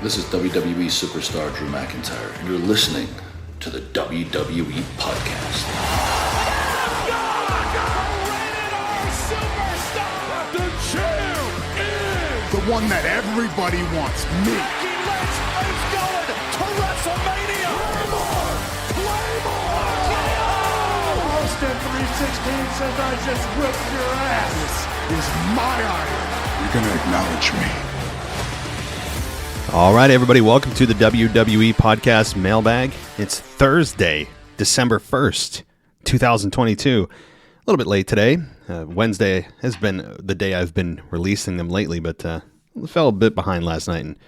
This is WWE superstar Drew McIntyre, and you're listening to the WWE Podcast. The champ is the one that everybody wants, me. Becky Lynch is going to WrestleMania. Claymore! Austin 316 says I just whipped your ass. This is my iron. You're going to acknowledge me. All right, everybody, welcome to the WWE Podcast Mailbag. It's Thursday, December 1st, 2022. A little bit late today. Wednesday has been the day I've been releasing them lately, but fell a bit behind last night and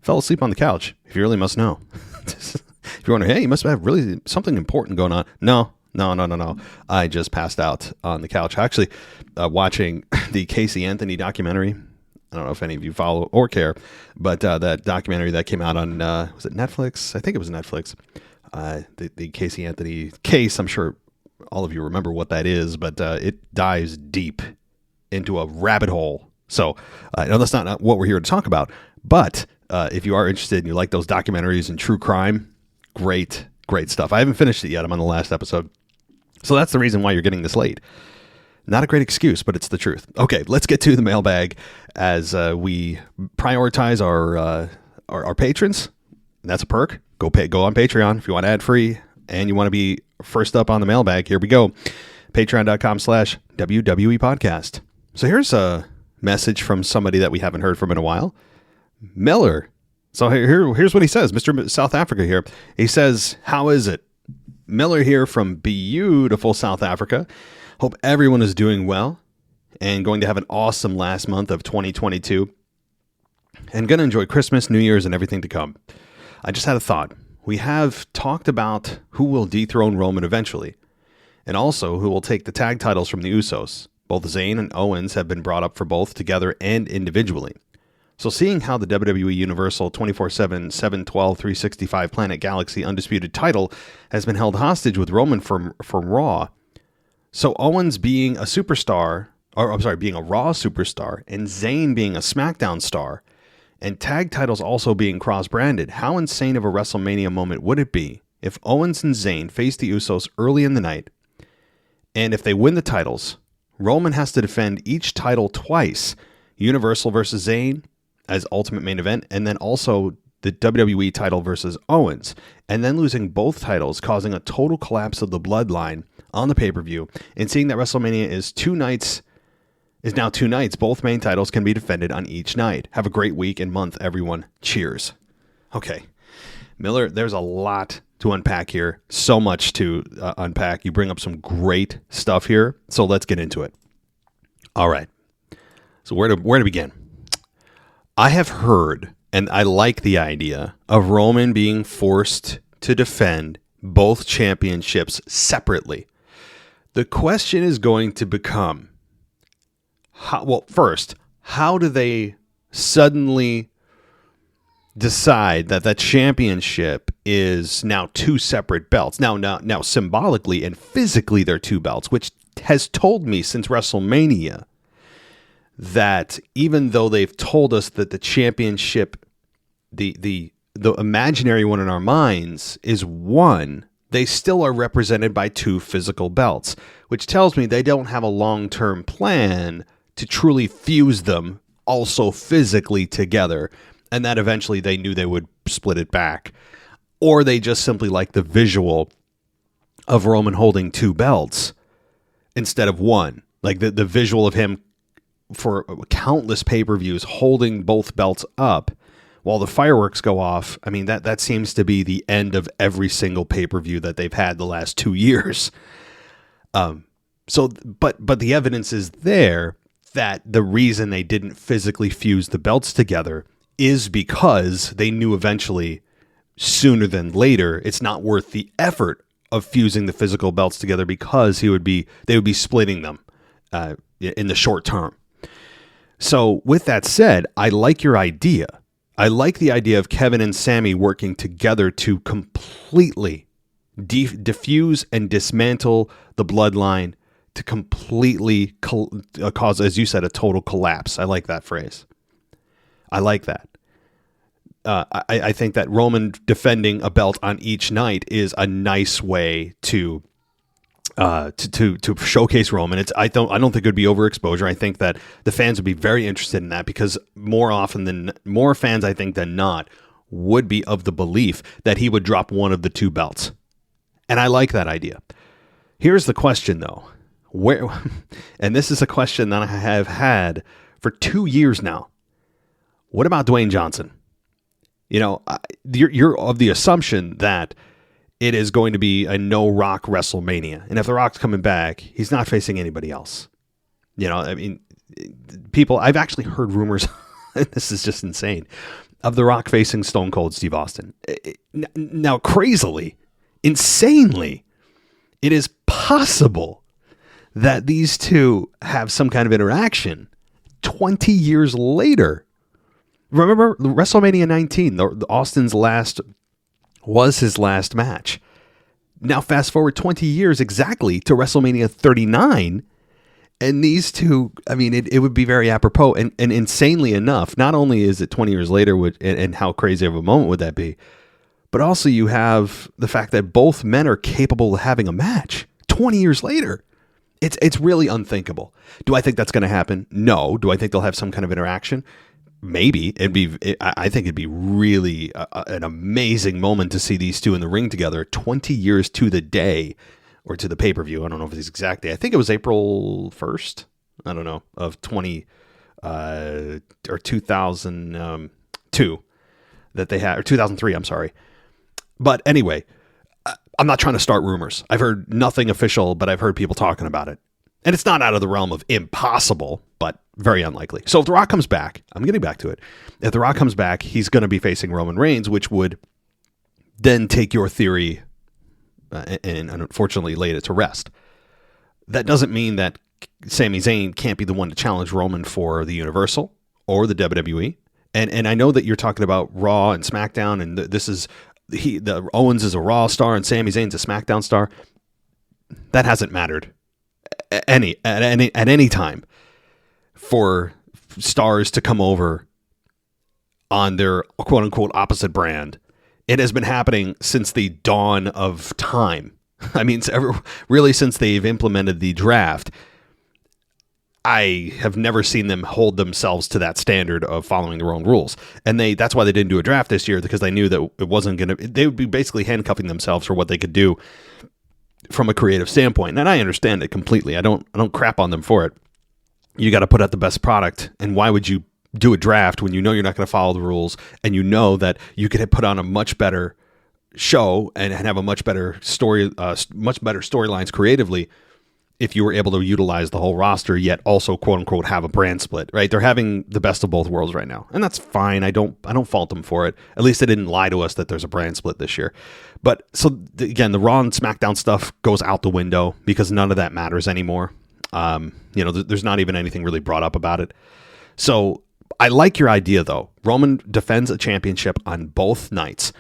fell asleep on the couch, if you really must know. If you're wondering, hey, you must have really something important going on. No. I just passed out on the couch. Actually, watching the Casey Anthony documentary. I don't know if any of you follow or care, but that documentary that came out on, was it Netflix? I think it was Netflix. The Casey Anthony case, I'm sure all of you remember what that is, but it dives deep into a rabbit hole. So no, that's not what we're here to talk about. But if you are interested and you like those documentaries and true crime, great stuff. I haven't finished it yet. I'm on the last episode. So that's the reason why you're getting this late. Not a great excuse, but it's the truth. Okay, let's get to the mailbag as we prioritize our patrons. And that's a perk. Go on Patreon if you want ad free and you want to be first up on the mailbag. Here we go. Patreon.com/WWE podcast. So here's a message from somebody that we haven't heard from in a while. Miller. So here's what he says. Mr. South Africa here. He says, how is it? Miller here from beautiful South Africa. Hope everyone is doing well and going to have an awesome last month of 2022 and going to enjoy Christmas, New Year's, and everything to come. I just had a thought. We have talked about who will dethrone Roman eventually and also who will take the tag titles from the Usos. Both Zayn and Owens have been brought up for both together and individually. So seeing how the WWE Universal 24/7, 7/12, 365 Planet Galaxy Undisputed title has been held hostage with Roman from Raw. So Owens being a superstar, being a Raw superstar, and Zayn being a SmackDown star, and tag titles also being cross-branded, how insane of a WrestleMania moment would it be if Owens and Zayn face the Usos early in the night, and if they win the titles, Roman has to defend each title twice, Universal versus Zayn as Ultimate Main Event, and then also the WWE title versus Owens, and then losing both titles, causing a total collapse of the bloodline on the pay-per-view, and seeing that WrestleMania is now 2 nights, both main titles can be defended on each night. Have a great week and month, everyone. Cheers. Okay. Miller, there's a lot to unpack here. So much to unpack. You bring up some great stuff here, so let's get into it. All right. So where to begin? I have heard, and I like the idea, of Roman being forced to defend both championships separately. The question is going to become, how do they suddenly decide that championship is now 2 separate belts? Now symbolically and physically they're 2 belts, which has told me since WrestleMania that even though they've told us that the championship, the imaginary one in our minds is 1, they still are represented by 2 physical belts, which tells me they don't have a long-term plan to truly fuse them also physically together, and that eventually they knew they would split it back. Or they just simply like the visual of Roman holding 2 belts instead of 1. Like the visual of him for countless pay-per-views holding both belts up while the fireworks go off. I mean, that seems to be the end of every single pay-per-view that they've had the last 2 years. But the evidence is there that the reason they didn't physically fuse the belts together is because they knew eventually, sooner than later, it's not worth the effort of fusing the physical belts together because they would be splitting them in the short term. So with that said, I like your idea. I like the idea of Kevin and Sami working together to completely diffuse and dismantle the bloodline, to completely cause, as you said, a total collapse. I like that phrase. I like that. I think that Roman defending a belt on each night is a nice way to showcase Roman. I don't think it would be overexposure. I think that the fans would be very interested in that because more fans I think than not would be of the belief that he would drop one of the two belts. And I like that idea. Here's the question though. And this is a question that I have had for 2 years now. What about Dwayne Johnson? You're of the assumption that it is going to be a no Rock WrestleMania. And if The Rock's coming back, he's not facing anybody else. I've actually heard rumors, this is just insane, of The Rock facing Stone Cold Steve Austin. Now, crazily, insanely, it is possible that these two have some kind of interaction 20 years later. Remember WrestleMania 19, the Austin's was his last match. Now fast forward 20 years exactly to WrestleMania 39, and these two, it would be very apropos, and insanely enough, not only is it 20 years later, and how crazy of a moment would that be, but also you have the fact that both men are capable of having a match 20 years later. It's really unthinkable. Do I think that's going to happen? No. Do I think they'll have some kind of interaction? Maybe. I think it'd be really an amazing moment to see these two in the ring together 20 years to the day, or to the pay-per-view. I don't know if it's exact day. I think it was April 1st. I don't know, of 2002 that they had, or 2003, I'm sorry. But anyway, I'm not trying to start rumors. I've heard nothing official, but I've heard people talking about it. And it's not out of the realm of impossible, but very unlikely. So if The Rock comes back, I'm getting back to it. If The Rock comes back, he's going to be facing Roman Reigns, which would then take your theory and unfortunately laid it to rest. That doesn't mean that Sami Zayn can't be the one to challenge Roman for the Universal or the WWE. And I know that you're talking about Raw and SmackDown, and this is the Owens is a Raw star and Sami Zayn's a SmackDown star. That hasn't mattered at any time for stars to come over on their quote unquote opposite brand. It has been happening since the dawn of time. I mean, really since they've implemented the draft. I have never seen them hold themselves to that standard of following their own rules. And that's why they didn't do a draft this year, because they knew that it wasn't going to, they would be basically handcuffing themselves for what they could do from a creative standpoint. And I understand it completely. I don't crap on them for it. You got to put out the best product. And why would you do a draft when you know you're not going to follow the rules, and you know that you could put on a much better show and have a much better story, much better storylines creatively if you were able to utilize the whole roster, yet also quote unquote have a brand split, right? They're having the best of both worlds right now. And that's fine. I don't fault them for it. At least they didn't lie to us that there's a brand split this year. But so again, the Raw and SmackDown stuff goes out the window because none of that matters anymore. There's not even anything really brought up about it. So I like your idea though. Roman defends a championship on both nights.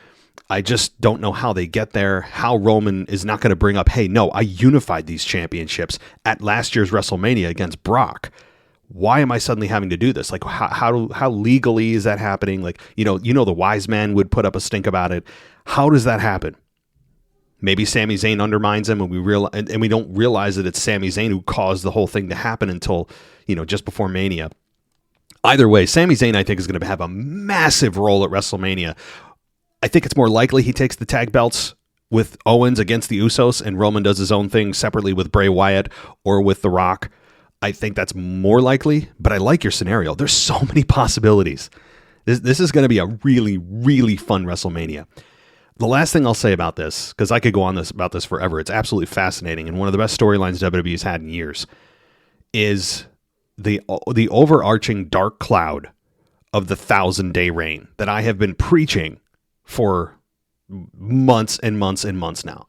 I just don't know how they get there, how Roman is not going to bring up, hey, no, I unified these championships at last year's WrestleMania against Brock. Why am I suddenly having to do this? Like, how legally is that happening? Like, the wise man would put up a stink about it. How does that happen? Maybe Sami Zayn undermines him, and we don't realize that it's Sami Zayn who caused the whole thing to happen until, just before Mania. Either way, Sami Zayn, I think, is going to have a massive role at WrestleMania. I think it's more likely he takes the tag belts with Owens against the Usos, and Roman does his own thing separately with Bray Wyatt or with The Rock. I think that's more likely, but I like your scenario. There's so many possibilities. This is going to be a really, really fun WrestleMania. The last thing I'll say about this, because I could go on about this forever, it's absolutely fascinating, and one of the best storylines WWE's had in years, is the overarching dark cloud of the 1,000-day reign that I have been preaching for months and months and months now.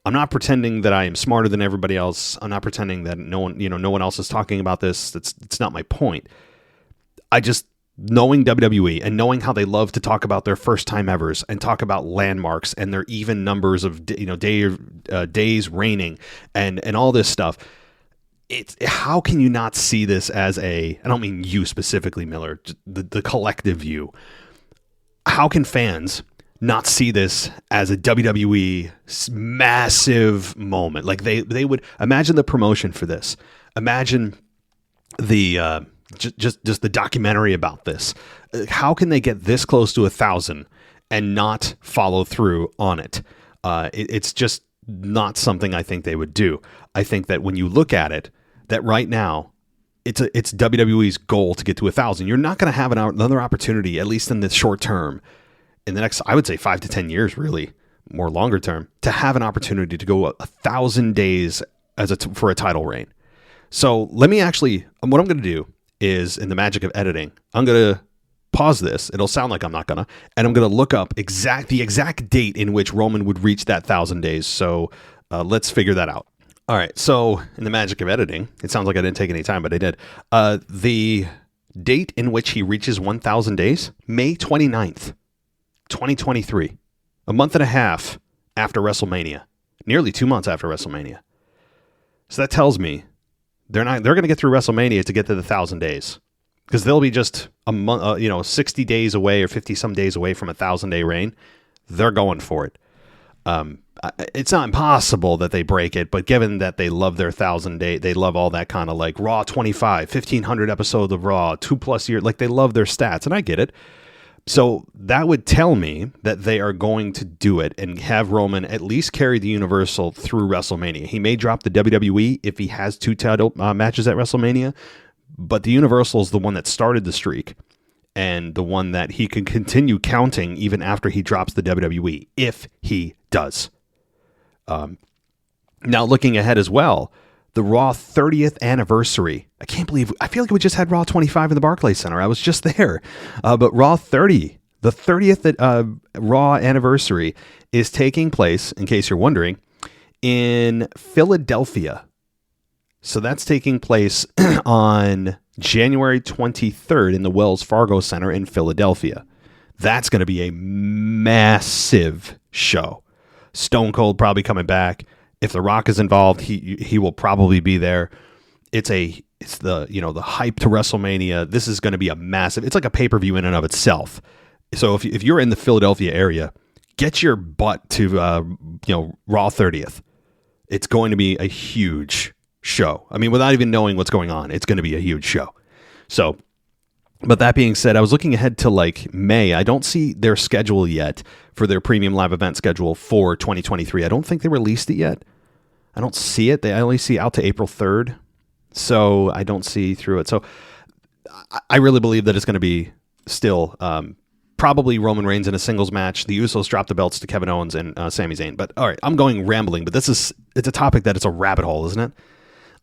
I'm not pretending that I am smarter than everybody else. I'm not pretending that no one else is talking about this. It's not my point. I just, knowing WWE and knowing how they love to talk about their first time evers and talk about landmarks and their even numbers of days reigning and all this stuff. How can you not see this as I don't mean you specifically, Miller, the collective view. how can fans not see this as a WWE massive moment? Like they would imagine the promotion for this. Imagine the just the documentary about this. How can they get this close to 1,000 and not follow through on it? It's just not something I think they would do. I think that when you look at it, that right now it's WWE's goal to get to 1,000. You're not going to have another opportunity, at least in the short term, in the next, I would say 5 to 10 years, really more longer term, to have an opportunity to go 1,000 days for a title reign. So what I'm going to do is, in the magic of editing, I'm going to pause this. It'll sound like I'm not gonna, and I'm going to look up the exact date in which Roman would reach that 1,000 days. So let's figure that out. All right. So in the magic of editing, it sounds like I didn't take any time, but I did. The date in which he reaches 1,000 days, May 29th, 2023, a month and a half after WrestleMania, nearly 2 months after WrestleMania. So that tells me they're going to get through WrestleMania to get to the 1,000 days, because they'll be just a month, 60 days away or 50 some days away from a 1,000-day reign. They're going for it. It's not impossible that they break it, but given that they love their 1,000-day, they love all that kind of like Raw 25, 1,500 episodes of Raw, 2+ years, like they love their stats, and I get it. So that would tell me that they are going to do it and have Roman at least carry the Universal through WrestleMania. He may drop the WWE if he has 2 title matches at WrestleMania, but the Universal is the one that started the streak and the one that he can continue counting even after he drops the WWE, if he does. Now, looking ahead as well, the Raw 30th anniversary. I feel like we just had Raw 25 in the Barclays Center. I was just there. But Raw 30, the 30th Raw anniversary is taking place, in case you're wondering, in Philadelphia. So that's taking place on January 23rd in the Wells Fargo Center in Philadelphia. That's going to be a massive show. Stone Cold probably coming back. If The Rock is involved, he will probably be there. It's the hype to WrestleMania. This is going to be a massive. It's like a pay-per-view in and of itself. So if you're in the Philadelphia area, get your butt to Raw 30th. It's going to be a huge show. I mean, without even knowing what's going on, it's going to be a huge show. So, but that being said, I was looking ahead to like May. I don't see their schedule yet for their premium live event schedule for 2023. I don't think they released it yet. I don't see it. I only see out to April 3rd. So I don't see through it. So I really believe that it's going to be still probably Roman Reigns in a singles match. The Usos drop the belts to Kevin Owens and Sami Zayn. But all right, I'm going rambling, but it's a topic that it's a rabbit hole, isn't it?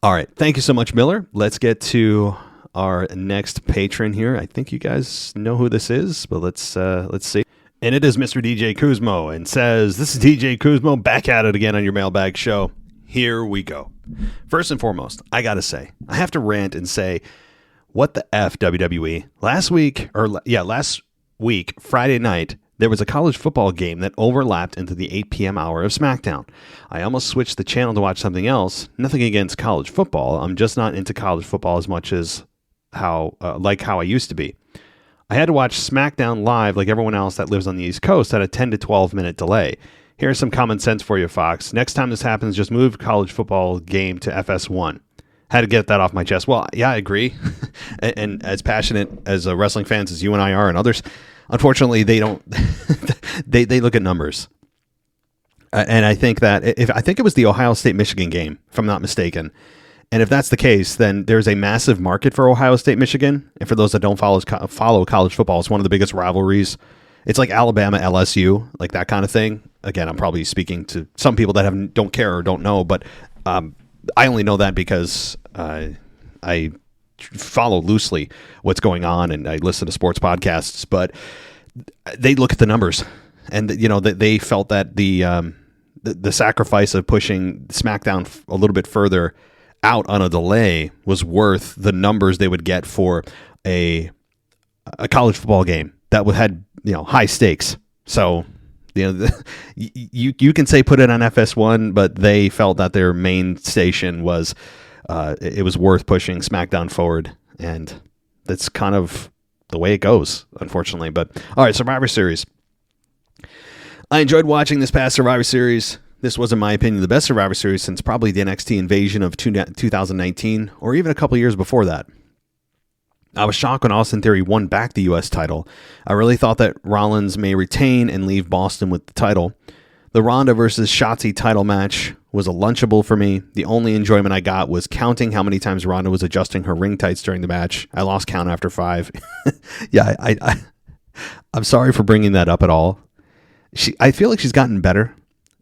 All right. Thank you so much, Miller. Let's get to our next patron here. I think you guys know who this is, but let's see. And it is Mr. DJ Kuzmo, and says, "This is DJ Kuzmo back at it again on your Mailbag show. Here we go. First and foremost, I got to say, I have to rant and say, what the F, WWE? Last week, Friday night, there was a college football game that overlapped into the 8 p.m. hour of SmackDown. I almost switched the channel to watch something else. Nothing against college football. I'm just not into college football as much as how I used to be. I had to watch SmackDown live like everyone else that lives on the East Coast at a 10 to 12 minute delay. Here's some common sense for you, Fox. Next time this happens, just move college football game to FS1. Had to get that off my chest. Well, yeah, I agree. and as passionate as wrestling fans as you and I are and others, unfortunately, they don't. they look at numbers. And I think that I think it was the Ohio State-Michigan game, if I'm not mistaken. And if that's the case, then there's a massive market for Ohio State-Michigan. And for those that don't follow college football, it's one of the biggest rivalries. It's like Alabama, LSU, like that kind of thing. Again, I'm probably speaking to some people that don't care or don't know, but I only know that because I follow loosely what's going on and I listen to sports podcasts. But they look at the numbers, and they felt that the sacrifice of pushing SmackDown a little bit further out on a delay was worth the numbers they would get for a college football game that had high stakes. So you can say put it on FS1, but they felt that their main station was it was worth pushing SmackDown forward, and that's kind of the way it goes, unfortunately. But all right, Survivor Series. I enjoyed watching this past Survivor Series. This was, in my opinion, the best Survivor Series since probably the NXT Invasion of 2019, or even a couple years before that. I was shocked when Austin Theory won back the U.S. title. I really thought that Rollins may retain and leave Boston with the title. The Ronda versus Shotzi title match was a lunchable for me. The only enjoyment I got was counting how many times Ronda was adjusting her ring tights during the match. I lost count after 5. Yeah, I'm sorry for bringing that up at all. I feel like she's gotten better,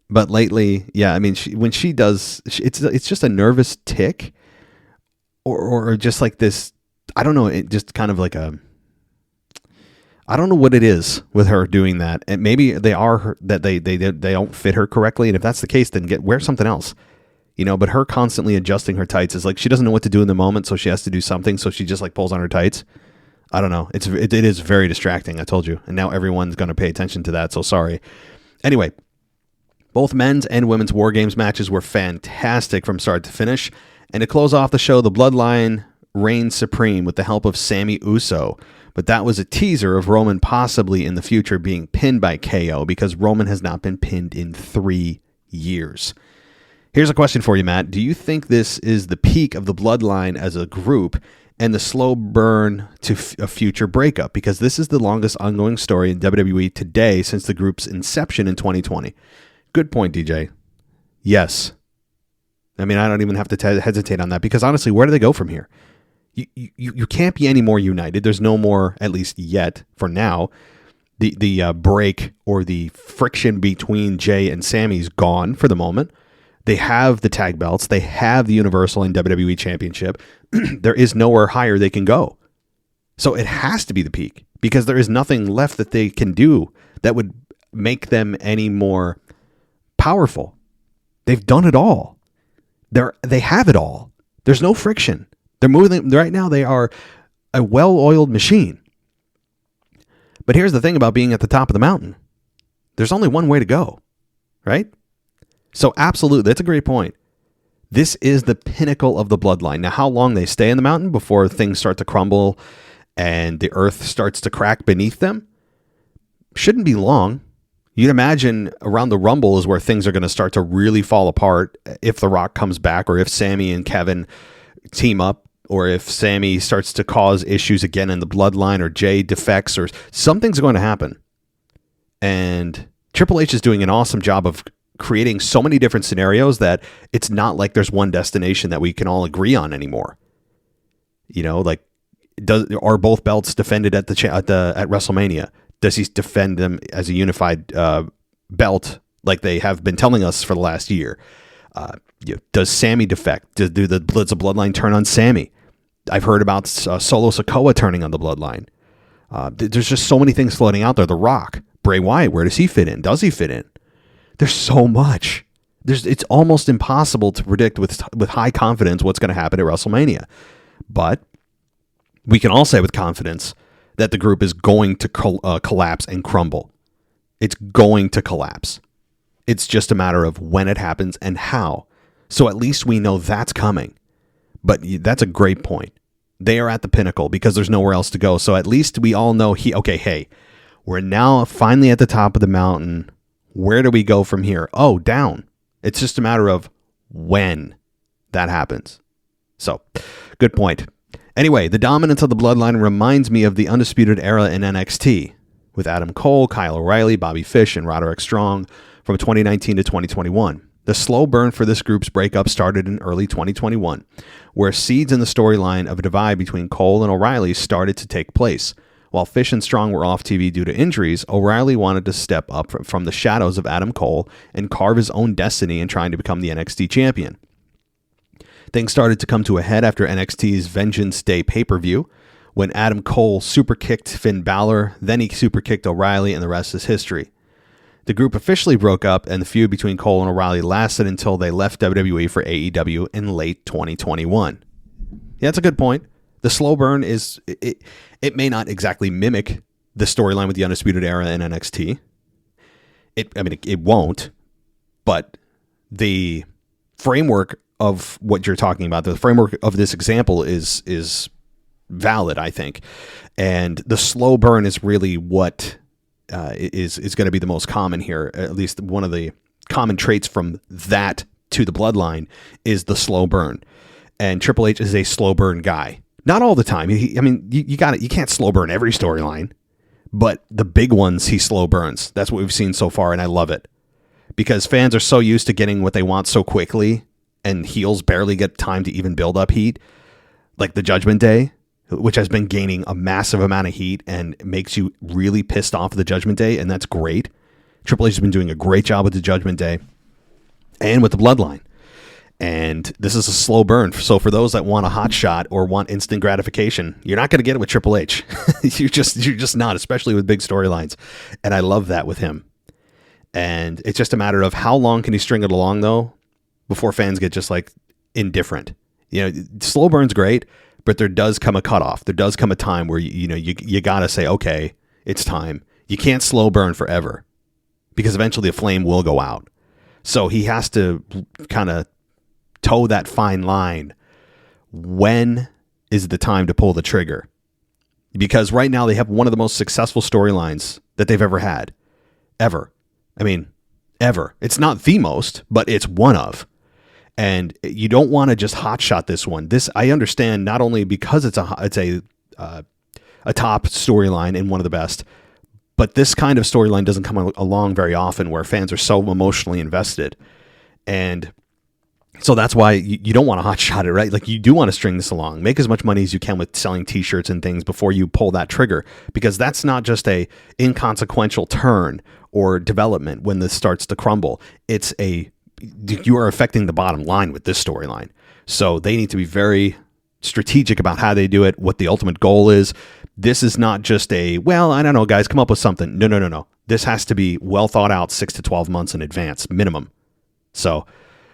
but lately, yeah, I mean, when she does, it's just a nervous tick, or just like this. I don't know. It just kind of like I don't know what it is with her doing that, and maybe they don't fit her correctly. And if that's the case, then wear something else, But her constantly adjusting her tights is like she doesn't know what to do in the moment, so she has to do something. So she just like pulls on her tights. I don't know. It is very distracting. I told you, and now everyone's going to pay attention to that. So sorry. Anyway, both men's and women's War Games matches were fantastic from start to finish, and to close off the show, the Bloodline reigned supreme with the help of Sami Uso. But that was a teaser of Roman possibly in the future being pinned by KO, because Roman has not been pinned in 3 years. Here's a question for you, Matt. Do you think this is the peak of the Bloodline as a group and the slow burn to a future breakup? Because this is the longest ongoing story in WWE today since the group's inception in 2020. Good point, DJ. Yes. I mean, I don't even have to hesitate on that, because honestly, where do they go from here? You can't be any more united. There's no more, at least yet, for now, the break or the friction between Jay and Sammy's gone for the moment. They have the tag belts. They have the Universal and WWE Championship. There is nowhere higher they can go. So it has to be the peak, because there is nothing left that they can do that would make them any more powerful. They've done it all. They have it all. There's no friction. They're moving right now. They are a well-oiled machine. But here's the thing about being at the top of the mountain. There's only one way to go, right? So absolutely, that's a great point. This is the pinnacle of the Bloodline. Now, how long they stay in the mountain before things start to crumble and the earth starts to crack beneath them shouldn't be long. You'd imagine around the Rumble is where things are going to start to really fall apart if The Rock comes back, or if Sammy and Kevin team up, or if Sammy starts to cause issues again in the Bloodline, or Jay defects, or something's going to happen. And Triple H is doing an awesome job of creating so many different scenarios that it's not like there's one destination that we can all agree on anymore. Like, are both belts defended at WrestleMania? Does he defend them as a unified belt like they have been telling us for the last year? Does Sammy defect? Does the Bloodline turn on Sammy? I've heard about Solo Sikoa turning on the Bloodline. There's just so many things floating out there. The Rock, Bray Wyatt, where does he fit in? Does he fit in? There's so much. It's almost impossible to predict with high confidence what's going to happen at WrestleMania. But we can all say with confidence that the group is going to collapse and crumble. It's going to collapse. It's just a matter of when it happens and how. So at least we know that's coming. But that's a great point. They are at the pinnacle because there's nowhere else to go. So at least we all know, hey, we're now finally at the top of the mountain. Where do we go from here? Oh, down. It's just a matter of when that happens. So, good point. Anyway, the dominance of the Bloodline reminds me of the Undisputed Era in NXT, with Adam Cole, Kyle O'Reilly, Bobby Fish, and Roderick Strong from 2019 to 2021. The slow burn for this group's breakup started in early 2021, where seeds in the storyline of a divide between Cole and O'Reilly started to take place. While Fish and Strong were off TV due to injuries, O'Reilly wanted to step up from the shadows of Adam Cole and carve his own destiny in trying to become the NXT champion. Things started to come to a head after NXT's Vengeance Day pay-per-view, when Adam Cole superkicked Finn Balor, then he superkicked O'Reilly, and the rest is history. The group officially broke up, and the feud between Cole and O'Reilly lasted until they left WWE for AEW in late 2021. Yeah, that's a good point. The slow burn is, it may not exactly mimic the storyline with the Undisputed Era in NXT. It won't, but the framework of what you're talking about, the framework of this example is valid, I think. And the slow burn is really what is going to be the most common here. At least one of the common traits from that to the bloodline is the slow burn. And Triple H is a slow burn guy. Not all the time. You got it. You can't slow burn every storyline, but the big ones he slow burns. That's what we've seen so far, and I love it because fans are so used to getting what they want so quickly, and heels barely get time to even build up heat, like the Judgment Day, which has been gaining a massive amount of heat and makes you really pissed off at the Judgment Day, and that's great. Triple H has been doing a great job with the Judgment Day and with the Bloodline. And this is a slow burn. So for those that want a hot shot or want instant gratification, you're not going to get it with Triple H. you're just not, especially with big storylines. And I love that with him. And it's just a matter of how long can he string it along, though, before fans get just like indifferent. Slow burn's great, but there does come a cutoff. There does come a time where you got to say, okay, it's time. You can't slow burn forever because eventually the flame will go out. So he has to kind of toe that fine line. When is the time to pull the trigger? Because right now they have one of the most successful storylines that they've ever had. Ever. Ever. It's not the most, but it's one of. And you don't want to just hotshot this one. This I understand not only because it's a top storyline and one of the best, but this kind of storyline doesn't come along very often where fans are so emotionally invested. And so that's why you don't want to hotshot it, right? Like you do want to string this along, make as much money as you can with selling t-shirts and things before you pull that trigger, because that's not just a inconsequential turn or development when this starts to crumble. You are affecting the bottom line with this storyline. So they need to be very strategic about how they do it, what the ultimate goal is. This is not just I don't know, guys, come up with something. No. This has to be well thought out 6 to 12 months in advance, minimum. So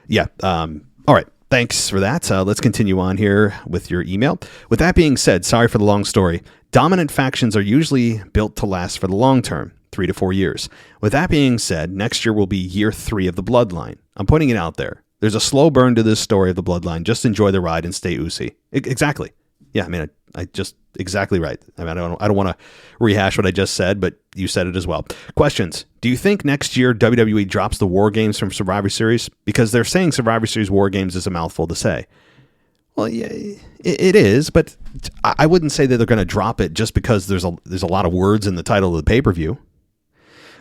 yeah. All right. Thanks for that. Let's continue on here with your email. With that being said, sorry for the long story. Dominant factions are usually built to last for the long term, 3 to 4 years. With that being said, next year will be year 3 of the Bloodline. I'm putting it out there. There's a slow burn to this story of the Bloodline. Just enjoy the ride and stay Uzi. Exactly. Yeah, I just exactly right. I don't want to rehash what I just said, but you said it as well. Questions. Do you think next year WWE drops the War Games from Survivor Series? Because they're saying Survivor Series War Games is a mouthful to say. Well, yeah, it is, but I wouldn't say that they're going to drop it just because there's a lot of words in the title of the pay-per-view.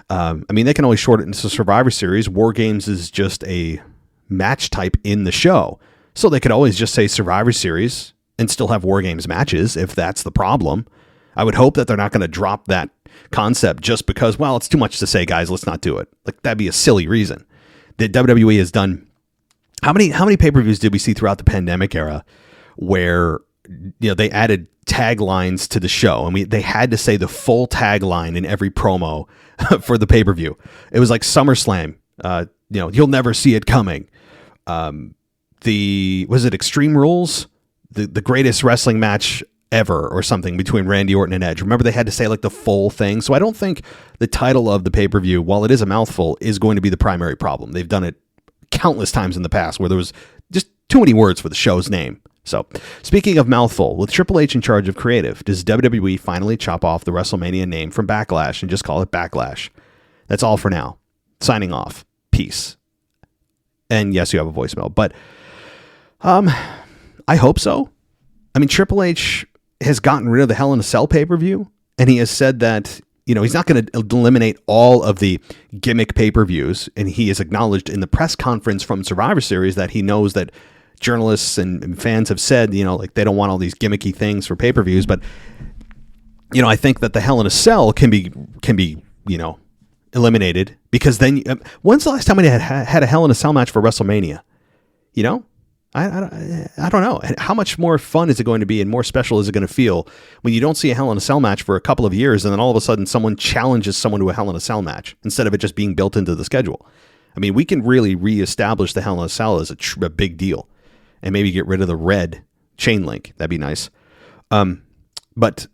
They can always shorten it into Survivor Series. War Games is just a match type in the show. So they could always just say Survivor Series and still have War Games matches if that's the problem. I would hope that they're not going to drop that concept just because, well, it's too much to say, guys, let's not do it. Like, that'd be a silly reason. The WWE has done... How many pay-per-views did we see throughout the pandemic era where they added taglines to the show and they had to say the full tagline in every promo for the pay-per-view? It was like SummerSlam. You'll never see it coming. Was it Extreme Rules? The greatest wrestling match ever or something between Randy Orton and Edge. Remember, they had to say like the full thing. So I don't think the title of the pay-per-view, while it is a mouthful, is going to be the primary problem. They've done it countless times in the past where there was just too many words for the show's name. So speaking of mouthful, with Triple H in charge of creative, does WWE finally chop off the WrestleMania name from Backlash and just call it Backlash? That's all for now. Signing off. Peace. And yes, you have a voicemail, but I hope so. Triple H has gotten rid of the Hell in a Cell pay-per-view, and he has said that, he's not going to eliminate all of the gimmick pay-per-views, and he has acknowledged in the press conference from Survivor Series that he knows that journalists and fans have said, they don't want all these gimmicky things for pay-per-views, but, I think that the Hell in a Cell can be eliminated, because then, when's the last time we had a Hell in a Cell match for WrestleMania? I don't know. How much more fun is it going to be and more special is it going to feel when you don't see a Hell in a Cell match for a couple of years and then all of a sudden someone challenges someone to a Hell in a Cell match instead of it just being built into the schedule? We can really reestablish the Hell in a Cell as a big deal and maybe get rid of the red chain link. That'd be nice. But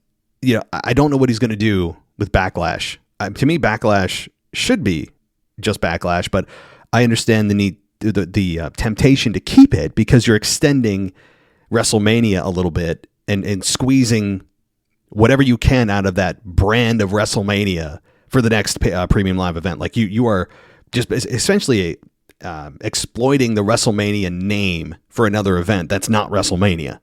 I don't know what he's going to do with Backlash. To me, Backlash should be just Backlash, but I understand the need, the temptation to keep it because you're extending WrestleMania a little bit and squeezing whatever you can out of that brand of WrestleMania for the next premium live event. Like you are just essentially exploiting the WrestleMania name for another event that's not WrestleMania.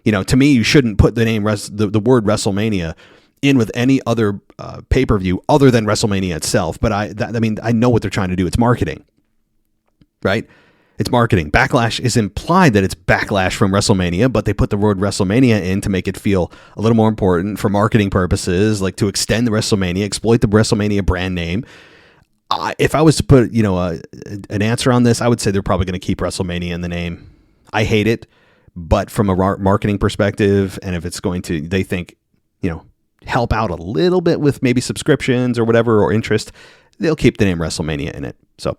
To me, you shouldn't put the name the word WrestleMania in with any other pay-per-view other than WrestleMania itself. But I know what they're trying to do. It's marketing, right? It's marketing. Backlash is implied that it's backlash from WrestleMania, but they put the word WrestleMania in to make it feel a little more important for marketing purposes, like to extend the WrestleMania, exploit the WrestleMania brand name. If I was to put, an answer on this, I would say they're probably going to keep WrestleMania in the name. I hate it, but from a marketing perspective, and if it's going to, they think, help out a little bit with maybe subscriptions or whatever, or interest, they'll keep the name WrestleMania in it. So,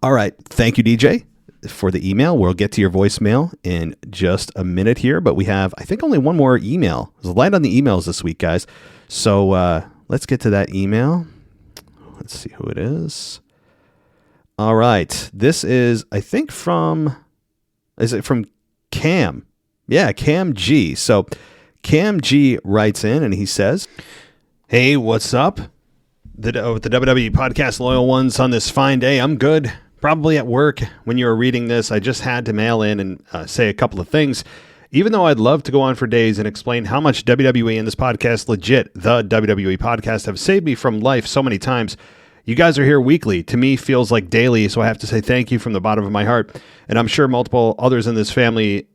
all right. Thank you, DJ, for the email. We'll get to your voicemail in just a minute here, but we have, I think, only one more email. There's a light on the emails this week, guys. So let's get to that email. Let's see who it is. All right. This is, I think, is it from Cam? Yeah, Cam G. So Cam G writes in and he says, "Hey, what's up? The WWE Podcast Loyal Ones on this fine day. I'm good. Probably at work when you were reading this. I just had to mail in and say a couple of things. Even though I'd love to go on for days and explain how much WWE and this podcast, legit, the WWE Podcast, have saved me from life so many times. You guys are here weekly. To me, feels like daily, so I have to say thank you from the bottom of my heart. And I'm sure multiple others in this family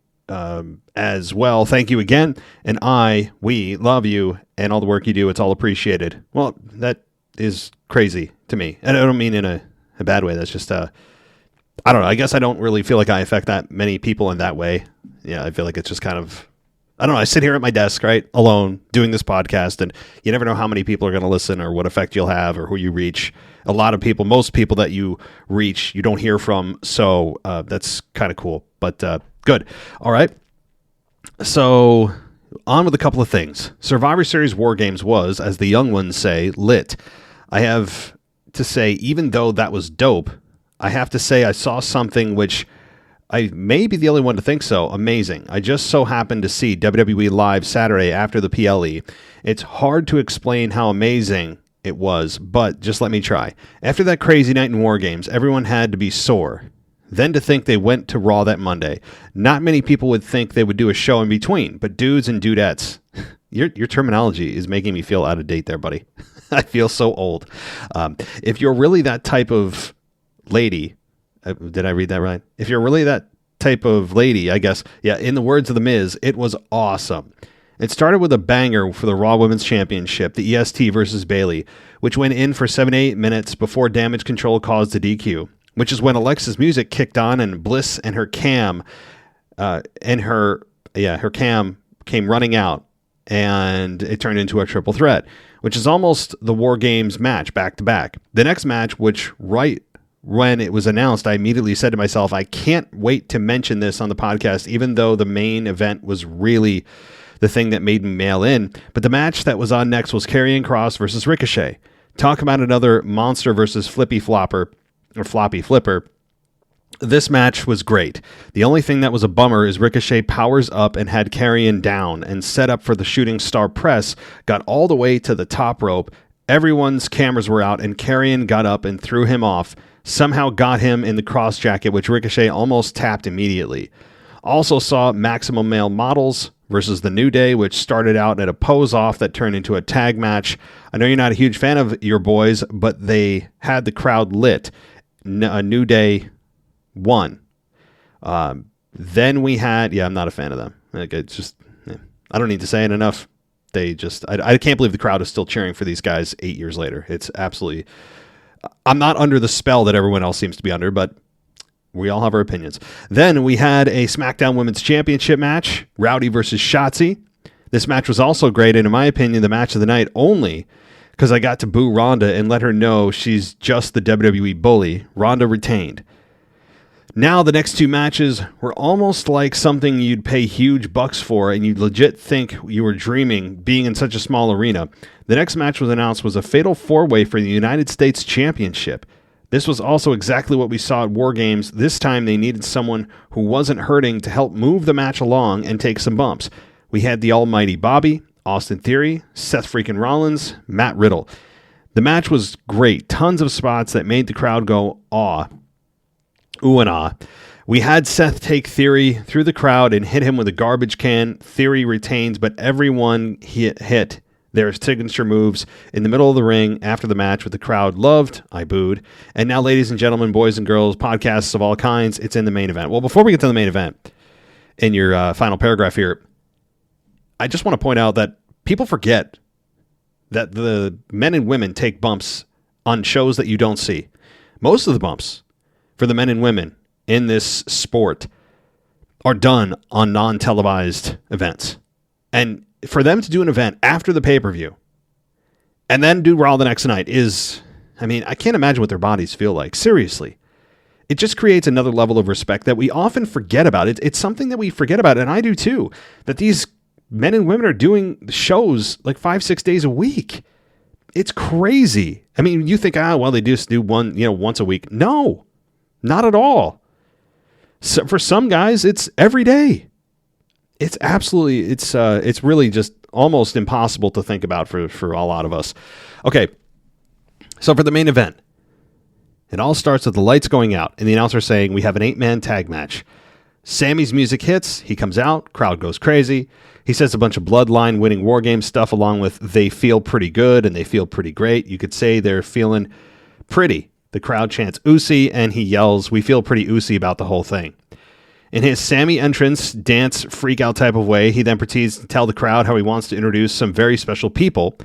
as well. Thank you again. And we love you and all the work you do. It's all appreciated." Well, that is crazy to me. And I don't mean in a bad way. That's just, I don't know. I guess I don't really feel like I affect that many people in that way. Yeah, I feel like it's just kind of, I don't know. I sit here at my desk, right, alone, doing this podcast, and you never know how many people are going to listen or what effect you'll have or who you reach. A lot of people, most people that you reach, you don't hear from. So that's kind of cool, but good. All right. So on with a couple of things. Survivor Series War Games was, as the young ones say, lit. I have to say, even though that was dope, I have to say I saw something which I may be the only one to think so. Amazing. I just so happened to see WWE Live Saturday after the PLE. It's hard to explain how amazing it was, but just let me try. After that crazy night in War Games, everyone had to be sore. Then to think they went to Raw that Monday. Not many people would think they would do a show in between, but dudes and dudettes. Your terminology is making me feel out of date there, buddy. I feel so old. If you're really that type of lady, did I read that right? If you're really that type of lady, I guess, yeah, in the words of The Miz, it was awesome. It started with a banger for the Raw Women's Championship, the EST versus Bayley, which went in for 7 to 8 minutes before Damage Control caused the DQ, which is when Alexa's music kicked on and Bliss and her cam came running out, and it turned into a triple threat, which is almost the War Games match back to back. The next match, which right when it was announced, I immediately said to myself, I can't wait to mention this on the podcast, even though the main event was really the thing that made me mail in. But the match that was on next was Karrion Kross versus Ricochet. Talk about another monster versus floppy flipper. This match was great. The only thing that was a bummer is Ricochet powers up and had Karrion down and set up for the shooting star press, got all the way to the top rope. Everyone's cameras were out and Karrion got up and threw him off, somehow got him in the cross jacket, which Ricochet almost tapped immediately. Also saw Maximum Male Models versus The New Day, which started out at a pose off that turned into a tag match. I know you're not a huge fan of your boys, but they had the crowd lit. A New Day won. Then we had, I'm not a fan of them. Like, it's just, I don't need to say it enough. They just, I can't believe the crowd is still cheering for these guys 8 years later. It's absolutely, I'm not under the spell that everyone else seems to be under, but we all have our opinions. Then we had a SmackDown Women's Championship match, Rowdy versus Shotzi. This match was also great, and in my opinion, the match of the night only because I got to boo Ronda and let her know she's just the WWE bully. Ronda retained. Now the next two matches were almost like something you'd pay huge bucks for and you'd legit think you were dreaming being in such a small arena. The next match was announced was a fatal four-way for the United States Championship. This was also exactly what we saw at War Games. This time they needed someone who wasn't hurting to help move the match along and take some bumps. We had the almighty Bobby, Austin Theory, Seth freaking Rollins, Matt Riddle. The match was great. Tons of spots that made the crowd go, aw. Ooh and ah. We had Seth take Theory through the crowd and hit him with a garbage can. Theory retains, but everyone hit their signature moves in the middle of the ring after the match, with the crowd loved. I booed. And now, ladies and gentlemen, boys and girls, podcasts of all kinds, it's in the main event. Well, before we get to the main event, in your final paragraph here, I just want to point out that people forget that the men and women take bumps on shows that you don't see. Most of the bumps for the men and women in this sport are done on non-televised events. And for them to do an event after the pay-per-view and then do Raw the next night is, I mean, I can't imagine what their bodies feel like. Seriously. It just creates another level of respect that we often forget about. It's something that we forget about, and I do too, that these men and women are doing shows like 5-6 days a week. It's crazy. I mean, you think, well, they just do one, once a week. No, not at all. So for some guys, it's every day. It's absolutely, it's really just almost impossible to think about for a lot of us. Okay, so for the main event, it all starts with the lights going out and the announcer saying we have an 8-man tag match. Sammy's music hits. He comes out. Crowd goes crazy. He says a bunch of Bloodline winning War Games stuff along with they feel pretty good and they feel pretty great. You could say they're feeling pretty. The crowd chants Usi and he yells, we feel pretty Usi about the whole thing. In his Sammy entrance, dance, freak out type of way, he then proceeds to tell the crowd how he wants to introduce some very special people.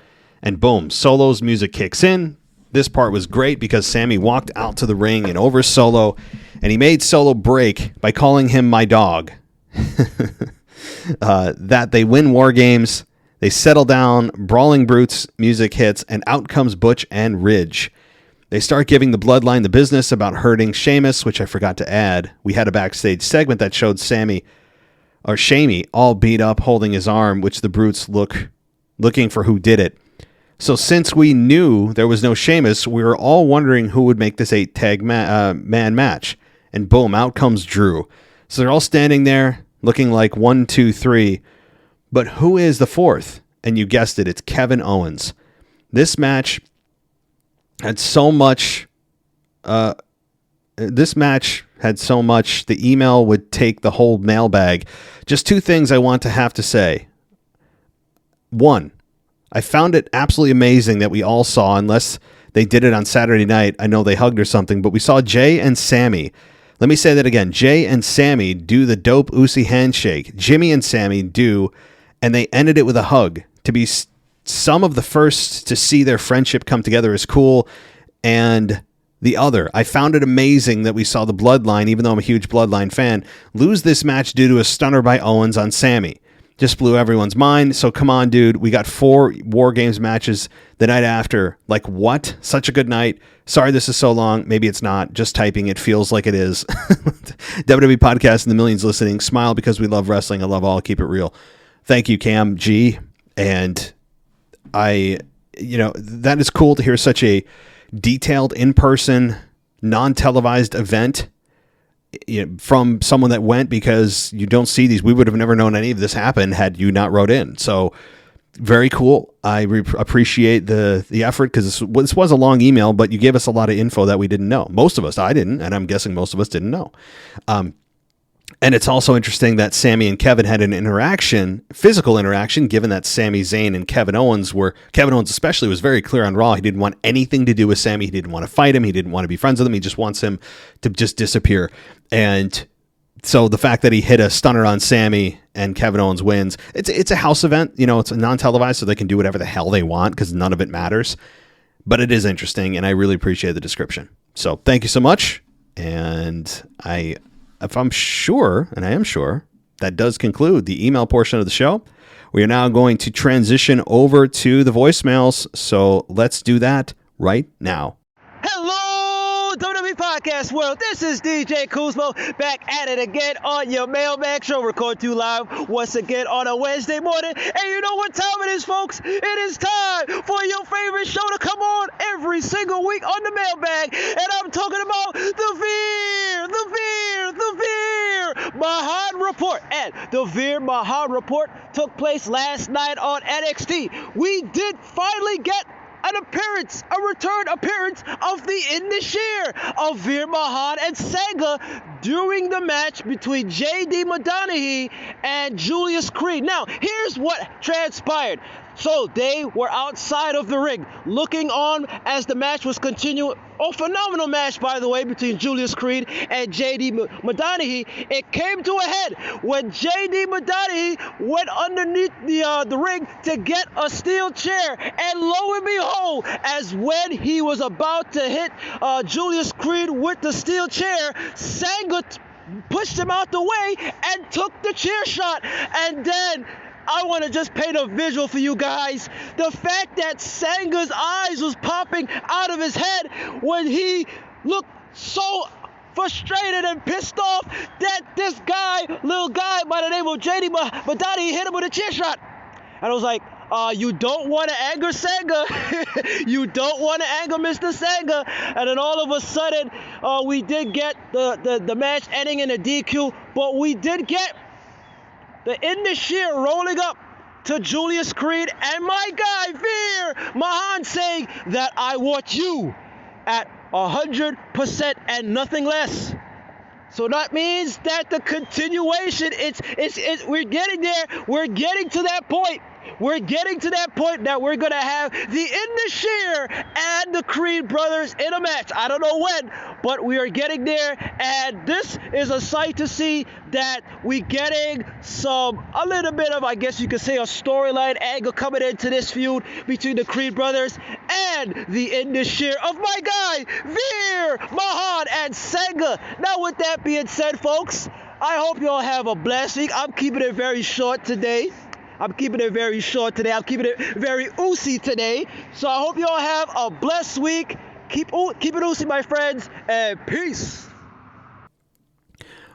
And boom, Solo's music kicks in. This part was great because Sammy walked out to the ring and over Solo, and he made Solo break by calling him my dog. That they win War Games, they settle down, Brawling Brutes music hits, and out comes Butch and Ridge. They start giving the Bloodline the business about hurting Sheamus, which I forgot to add. We had a backstage segment that showed Shamey all beat up holding his arm, which the Brutes looking for who did it. So since we knew there was no Sheamus, we were all wondering who would make this 8-tag man match. And boom, out comes Drew. So they're all standing there looking like 1, 2, 3. But who is the fourth? And you guessed it, it's Kevin Owens. This match had so much... the email would take the whole mailbag. Just 2 things I want to have to say. 1, I found it absolutely amazing that we all saw, unless they did it on Saturday night, I know they hugged or something, but we saw Jay and Sammy. Let me say that again. Jay and Sammy do the dope Usi handshake. Jimmy and Sammy do, and they ended it with a hug. To be some of the first to see their friendship come together is cool, and the other, I found it amazing that we saw the Bloodline, even though I'm a huge Bloodline fan, lose this match due to a stunner by Owens on Sammy. Just blew everyone's mind. So come on, dude. We got 4 War Games matches the night after. Like, what? Such a good night. Sorry this is so long. Maybe it's not. Just typing. It feels like it is. WWE Podcast and the millions listening. Smile because we love wrestling. I love all. Keep it real. Thank you, Cam G. And that is cool to hear such a detailed, in-person, non-televised event from someone that went, because you don't see these. We would have never known any of this happened had you not wrote in. So very cool. I appreciate the effort, because this was a long email, but you gave us a lot of info that we didn't know. Most of us, I didn't, and I'm guessing most of us didn't know. And it's also interesting that Sammy and Kevin had an physical interaction, given that Sami Zayn and Kevin Owens especially was very clear on Raw. He didn't want anything to do with Sammy. He didn't want to fight him. He didn't want to be friends with him. He just wants him to just disappear. And so the fact that he hit a stunner on Sammy and Kevin Owens wins, it's a house event. It's a non-televised, so they can do whatever the hell they want because none of it matters. But it is interesting, and I really appreciate the description. So thank you so much. And if I'm sure, and I am sure, that does conclude the email portion of the show. We are now going to transition over to the voicemails, so let's do that right now. Hello, WWE Podcast World. This is DJ Kuzmo back at it again on your Mailbag show. Record to live once again on a Wednesday morning. And you know what time it is, folks? It is time for your favorite show to come on every single week on the Mailbag. And I'm talking about the Veer, my hot Report. And the Veer Mahan Report took place last night on NXT. We did finally get a return appearance of the Indishir of Veer Mahan and Sangha during the match between J.D. Madanahi and Julius Creed. Now, here's what transpired. So they were outside of the ring, looking on as the match was continuing. Oh, phenomenal match, by the way, between Julius Creed and J.D. Madanahi. It came to a head when J.D. Madanahi went underneath the ring to get a steel chair. And lo and behold, as when he was about to hit Julius Creed with the steel chair, Sangha pushed him out the way and took the chair shot. And then I want to just paint a visual for you guys. The fact that Sanga's eyes was popping out of his head when he looked so frustrated and pissed off that this guy, little guy by the name of JD Madani, hit him with a chair shot. And I was like, you don't want to anger Sangha. You don't want to anger Mr. Sangha. And then all of a sudden, we did get the match ending in a DQ, but we did get the Indishir rolling up to Julius Creed and my guy Veer Mahan saying that I want you at 100% and nothing less. So that means that the continuation, we're getting there. We're getting to that point. We're getting to that point that we're going to have the Indishir and the Creed brothers in a match. I don't know when, but we are getting there. And this is a sight to see that we're getting a little bit of, I guess you could say, a storyline angle coming into this feud between the Creed brothers and the Indishir of my guy, Veer Mahan and Sangha. Now, with that being said, folks, I hope you all have a blessed week. I'm keeping it very short today. I'm keeping it very oozy today. So I hope you all have a blessed week. Keep it oozy, my friends, and peace.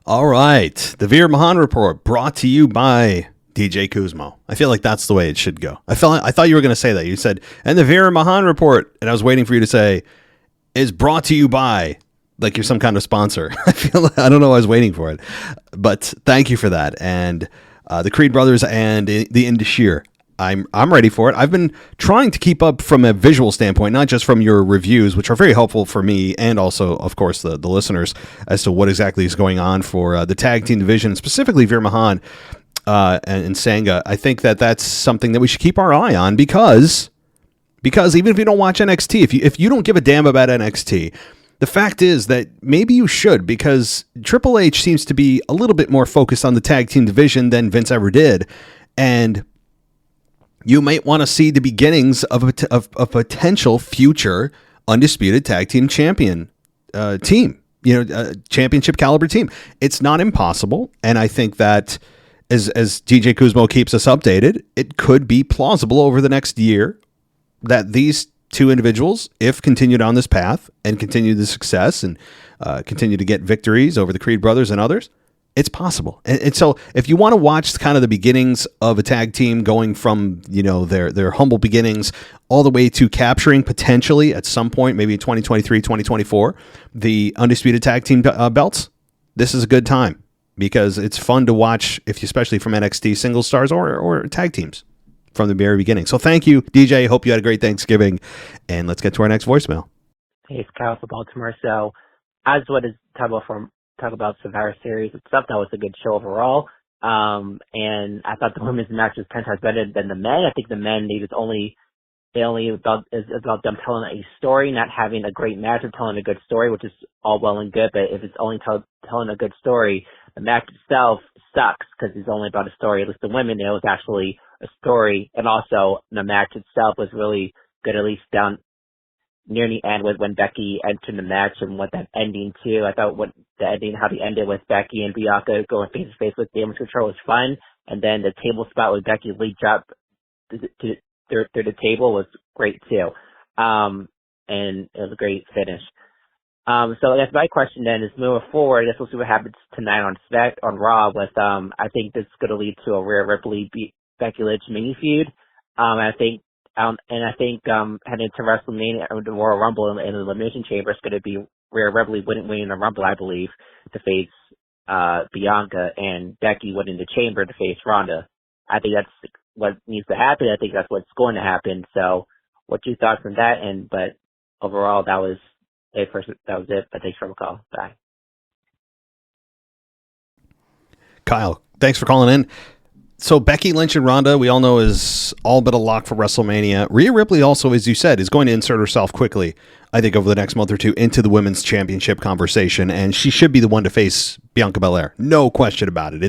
All right. The Veer Mahan Report brought to you by DJ Kuzmo. I feel like that's the way it should go. I thought you were going to say that. You said, and the Veer Mahan Report, and I was waiting for you to say, is brought to you by, like you're some kind of sponsor. I don't know. I was waiting for it, but thank you for that. And the Creed brothers and the Indishir. I'm ready for it. I've been trying to keep up from a visual standpoint, not just from your reviews, which are very helpful for me and also, of course, the listeners as to what exactly is going on for the tag team division, specifically Veer Mahan and Sangha. I think that that's something that we should keep our eye on because even if you don't watch NXT, if you don't give a damn about NXT, the fact is that maybe you should, because Triple H seems to be a little bit more focused on the tag team division than Vince ever did. And you might want to see the beginnings of a potential future undisputed tag team champion team, championship caliber team. It's not impossible. And I think that as DJ Kuzmo keeps us updated, it could be plausible over the next year that these two individuals, if continued on this path and continue the success and continue to get victories over the Creed brothers and others, it's possible. And so if you want to watch kind of the beginnings of a tag team going from, their humble beginnings all the way to capturing potentially at some point, maybe 2023, 2024, the undisputed tag team belts, this is a good time because it's fun to watch, especially from NXT single stars or tag teams from the very beginning. So thank you, DJ. Hope you had a great Thanksgiving. And let's get to our next voicemail. Hey, it's Kyle from Baltimore. So, as what is talk about Survivor Series, it's stuff that was a good show overall. And I thought the women's match was 10 times better than the men. I think the men is about them telling a story, not having a great match or telling a good story, which is all well and good. But if it's only telling a good story, the match itself sucks because it's only about a story. At least the women, it was actually a story, and also the match itself was really good, at least down near the end when Becky entered the match and what that ending too. I thought how they ended with Becky and Bianca going face to face with Damage Control was fun, and then the table spot with Becky's lead drop through the table was great too, and it was a great finish. So I guess my question then is, moving forward, I guess we'll see what happens tonight on Raw with I think this is going to lead to a Rhea Ripley Becky Lynch mini feud. I think heading to WrestleMania or the Royal Rumble in the Elimination Chamber is going to be Rhea Ripley winning the Rumble, I believe, to face Bianca and Becky went in the chamber to face Ronda. I think that's what needs to happen. I think that's what's going to happen. So, what's your thoughts on that? But overall, that was it. But thanks for the call. Bye. Kyle, thanks for calling in. So Becky Lynch and Ronda, we all know, is all but a lock for WrestleMania. Rhea Ripley also, as you said, is going to insert herself quickly, I think, over the next month or two into the women's championship conversation, and she should be the one to face Bianca Belair. No question about it.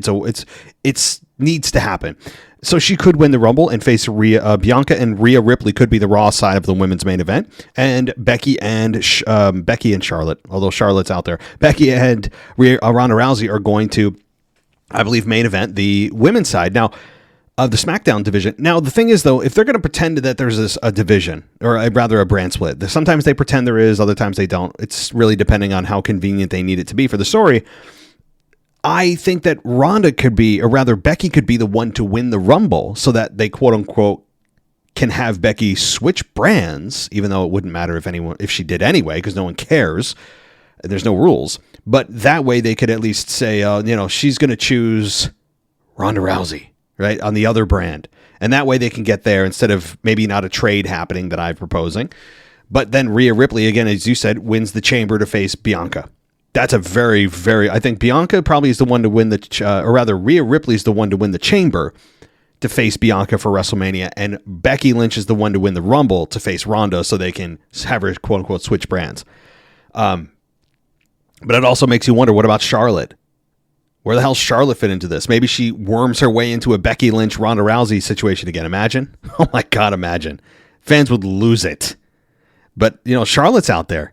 It's needs to happen. So she could win the Rumble and face Bianca, and Rhea Ripley could be the Raw side of the women's main event, and Becky and Charlotte, although Charlotte's out there. Becky and Ronda Rousey are going to, I believe, main event the women's side now of the SmackDown division. Now, the thing is, though, if they're going to pretend that there's a division, or rather a brand split, sometimes they pretend there is, other times they don't. It's really depending on how convenient they need it to be for the story. I think that Ronda could be, or rather Becky could be the one to win the Rumble so that they, quote unquote, can have Becky switch brands, even though it wouldn't matter if she did anyway, because no one cares. There's no rules. But that way they could at least say, she's going to choose Ronda Rousey, right, on the other brand. And that way they can get there instead of maybe not a trade happening that I'm proposing. But then Rhea Ripley, again, as you said, wins the chamber to face Bianca. That's a very, very, I think Bianca probably is the one to win Rhea Ripley is the one to win the chamber to face Bianca for WrestleMania. And Becky Lynch is the one to win the Rumble to face Ronda so they can have her, quote unquote, switch brands. But it also makes you wonder, what about Charlotte? Where the hell Charlotte fit into this? Maybe she worms her way into a Becky Lynch, Ronda Rousey situation again. Imagine. Oh my God, imagine. Fans would lose it. But, Charlotte's out there.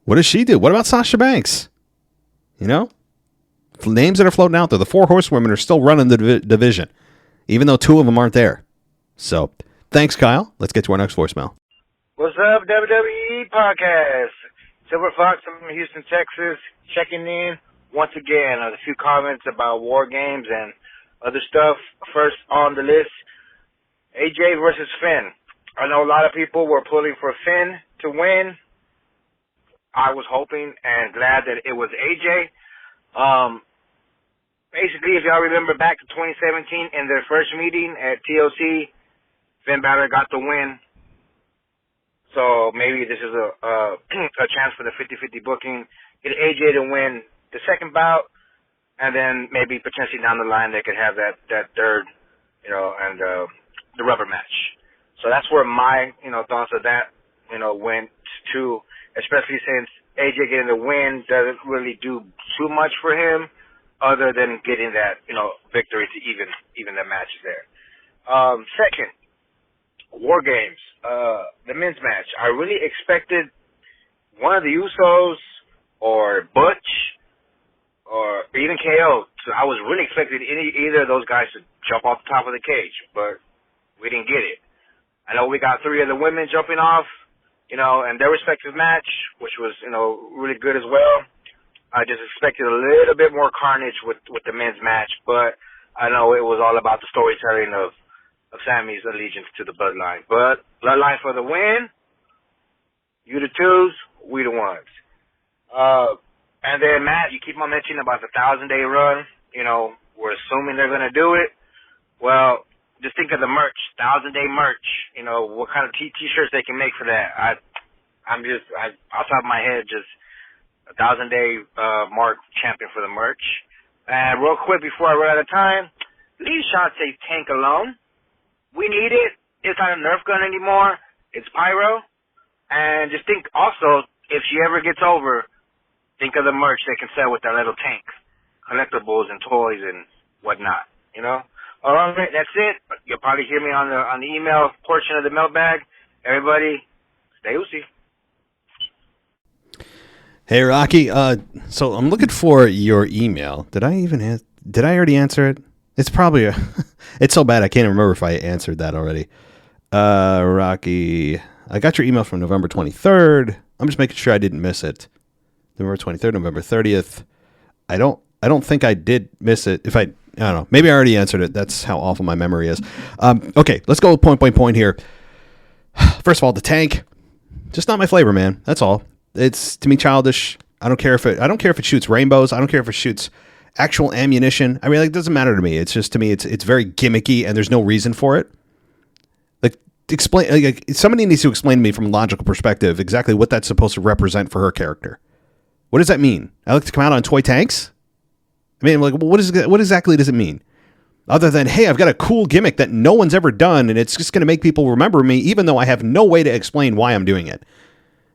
What does she do? What about Sasha Banks? Names that are floating out there. The 4 horsewomen are still running the division, even though 2 of them aren't there. So, thanks, Kyle. Let's get to our next voicemail. What's up, WWE Podcast? Silver Fox from Houston, Texas, checking in once again on a few comments about War Games and other stuff. First on the list, AJ versus Finn. I know a lot of people were pulling for Finn to win. I was hoping and glad that it was AJ. Basically, if y'all remember back to 2017 in their first meeting at TLC, Finn Balor got the win. So maybe this is a chance for the 50-50 booking. Get AJ to win the second bout, and then maybe potentially down the line they could have that third, and the rubber match. So that's where my, thoughts of that, went to, especially since AJ getting the win doesn't really do too much for him other than getting that, victory to even the match there. Second, War Games, the men's match. I really expected one of the Usos or Butch or even KO. I was really expecting either of those guys to jump off the top of the cage, but we didn't get it. I know we got 3 of the women jumping off, and their respective match, which was, really good as well. I just expected a little bit more carnage with the men's match, but I know it was all about the storytelling of Sammy's allegiance to the Bloodline. But Bloodline for the win. You the 2s, we the 1s. And then, Matt, you keep on mentioning about the 1,000-day run. We're assuming they're going to do it. Well, just think of the merch, 1,000-day merch. What kind of T-shirts they can make for that. I'm just, off the top of my head, just a 1,000-day mark champion for the merch. And real quick before I run out of time, leave Shantae's tank alone. We need it. It's not a Nerf gun anymore. It's pyro. And just think also, if she ever gets over, think of the merch they can sell with that little tank. Collectibles and toys and whatnot, All right, that's it. You'll probably hear me on the email portion of the mailbag. Everybody, stay Uzi. Hey, Rocky. So I'm looking for your email. Did I already answer it? It's probably it's so bad I can't remember if I answered that already. Rocky, I got your email from November 23rd. I'm just making sure I didn't miss it. November 23rd, November 30th. I don't think I did miss it. I don't know. Maybe I already answered it. That's how awful my memory is. Okay, let's go point by point here. First of all, the tank, just not my flavor, man. That's all. It's, to me, childish. I don't care if it shoots rainbows. I don't care if it shoots actual ammunition. I mean, like, it doesn't matter to me. It's just, to me, it's very gimmicky, and there's no reason for it. Like, explain. Like, somebody needs to explain to me from a logical perspective exactly what that's supposed to represent for her character. What does that mean? I like to come out on toy tanks. I mean, like, what exactly does it mean? Other than, hey, I've got a cool gimmick that no one's ever done, and it's just going to make people remember me, even though I have no way to explain why I'm doing it.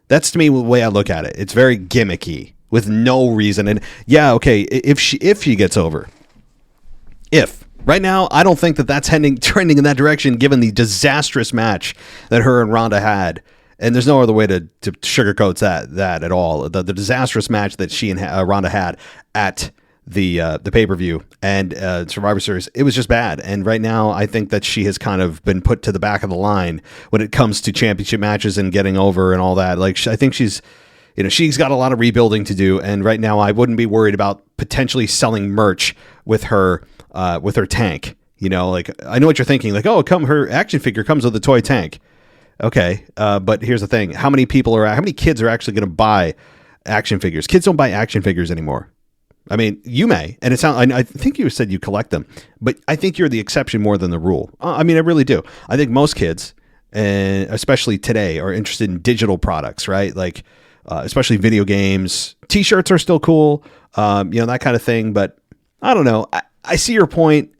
That's, to me, the way I look at it. It's very gimmicky with no reason. And yeah, okay, if she gets over, right now, I don't think that that's trending in that direction, given the disastrous match that her and Ronda had. And there's no other way to sugarcoat that at all. The disastrous match that she and Ronda had at the pay-per-view and Survivor Series, it was just bad. And right now, I think that she has kind of been put to the back of the line when it comes to championship matches and getting over and all that. Like, I think she's got a lot of rebuilding to do. And right now, I wouldn't be worried about potentially selling merch with her tank. Like, I know what you're thinking. Like, oh, her action figure comes with a toy tank. Okay, but here's the thing: how many kids are actually going to buy action figures? Kids don't buy action figures anymore. I mean, you may, and I think you said you collect them, but I think you're the exception more than the rule. I mean, I really do. I think most kids, and especially today, are interested in digital products, right? Like, especially video games. T-shirts are still cool, that kind of thing. But I don't know. I see your point.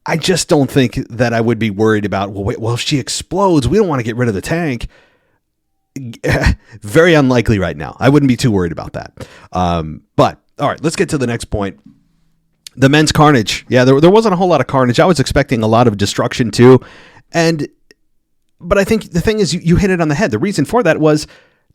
I just don't think that I would be worried about, well, if she explodes, we don't want to get rid of the tank. Very unlikely right now. I wouldn't be too worried about that. But all right, let's get to the next point. The men's carnage. Yeah, there wasn't a whole lot of carnage. I was expecting a lot of destruction too. But I think the thing is, you hit it on the head. The reason for that was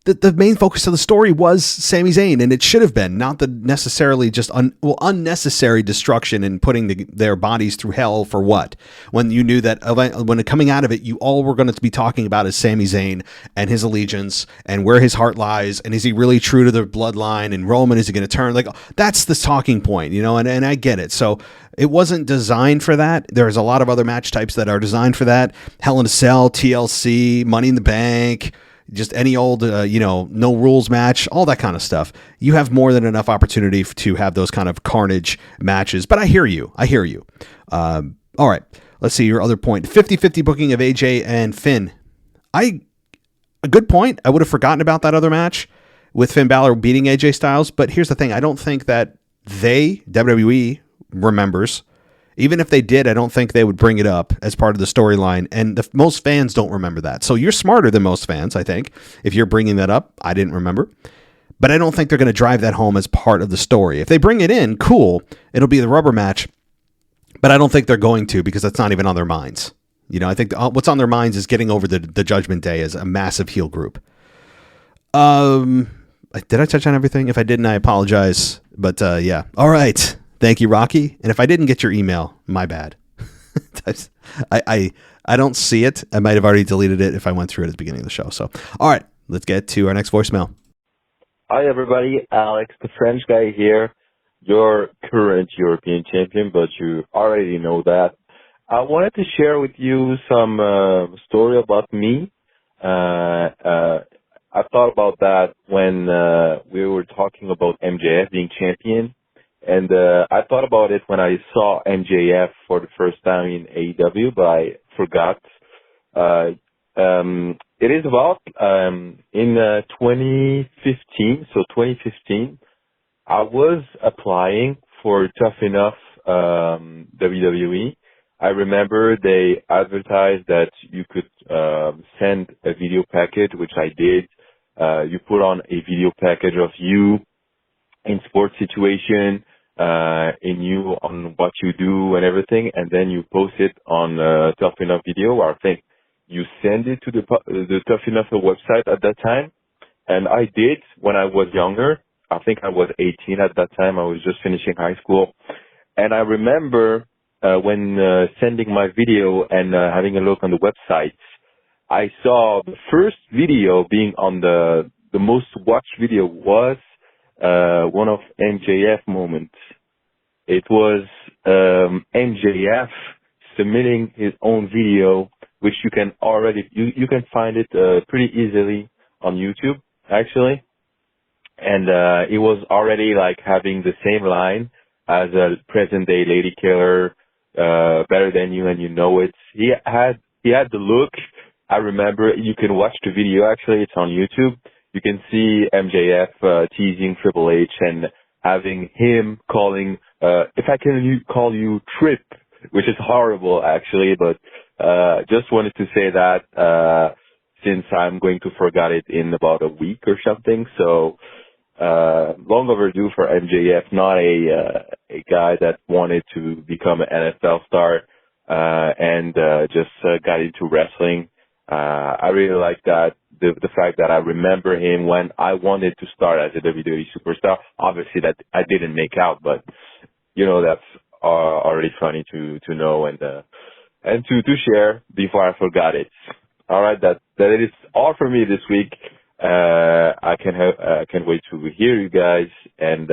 that the main focus of the story was Sami Zayn, and it should have been, not the necessarily just unnecessary destruction and putting their bodies through hell for what? When you knew that when coming out of it, you all were going to be talking about is Sami Zayn and his allegiance and where his heart lies, and is he really true to the bloodline, and Roman, is he going to turn? Like, that's the talking point, and I get it. So it wasn't designed for that. There's a lot of other match types that are designed for that. Hell in a Cell, TLC, Money in the Bank, just any old, no rules match, all that kind of stuff. You have more than enough opportunity to have those kind of carnage matches. But I hear you. All right. Let's see your other point. 50-50 booking of AJ and Finn. A good point. I would have forgotten about that other match with Finn Balor beating AJ Styles. But here's the thing. I don't think that WWE remembers. Even if they did, I don't think they would bring it up as part of the storyline, and most fans don't remember that. So you're smarter than most fans, I think, if you're bringing that up. I didn't remember. But I don't think they're going to drive that home as part of the story. If they bring it in, cool, it'll be the rubber match, but I don't think they're going to, because that's not even on their minds. I think what's on their minds is getting over the Judgment Day as a massive heel group. Did I touch on everything? If I didn't, I apologize. But yeah. All right. Thank you, Rocky. And if I didn't get your email, my bad. I don't see it. I might have already deleted it if I went through it at the beginning of the show. So, all right, let's get to our next voicemail. Hi, everybody. Alex, the French guy here. Your current European champion, but you already know that. I wanted to share with you some story about me. I thought about that when we were talking about MJF being champion. And I thought about it when I saw MJF for the first time in AEW, but I forgot. It is about in 2015, I was applying for Tough Enough WWE. I remember they advertised that you could send a video package, which I did. You put on a video package of you in sports situation, in you on what you do and everything, and then you post it on Tough Enough video. I think you send it to the Tough Enough website at that time, and I did when I was younger. I think I was 18 at that time. I was just finishing high school, and I remember when sending my video and having a look on the website, I saw the first video being on the most watched video was one of MJF moments. It was MJF submitting his own video, which you can find it pretty easily on YouTube, actually. And it was already like having the same line as a present-day lady killer, better than you and you know it. He had the look. I remember, you can watch the video, actually, it's on YouTube. You can see MJF teasing Triple H and having him calling, if I can call you Trip, which is horrible, actually, but just wanted to say that since I'm going to forget it in about a week or something. So long overdue for MJF, not a guy that wanted to become an NFL star and just got into wrestling. I really like that, the fact that I remember him when I wanted to start as a WWE superstar. Obviously that I didn't make out, but that's already funny to know and to share before I forgot it. All right, that is all for me this week. I can't wait to hear you guys and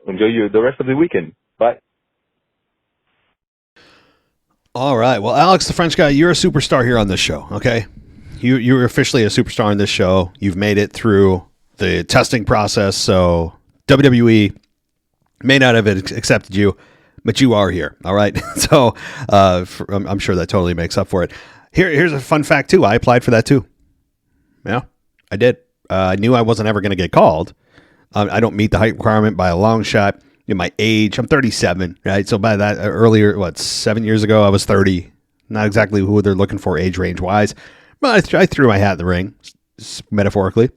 enjoy the rest of the weekend. Bye. All right. Well, Alex, the French guy, you're a superstar here on this show. Okay, you're officially a superstar on this show. You've made it through the testing process, so WWE may not have accepted you, but you are here. All right. So I'm sure that totally makes up for it. Here's a fun fact too. I applied for that too. Yeah, I did. I knew I wasn't ever going to get called. I don't meet the height requirement by a long shot. My age, I'm 37, right? So by that earlier, 7 years ago, I was 30. Not exactly who they're looking for age range wise, but I threw my hat in the ring, metaphorically.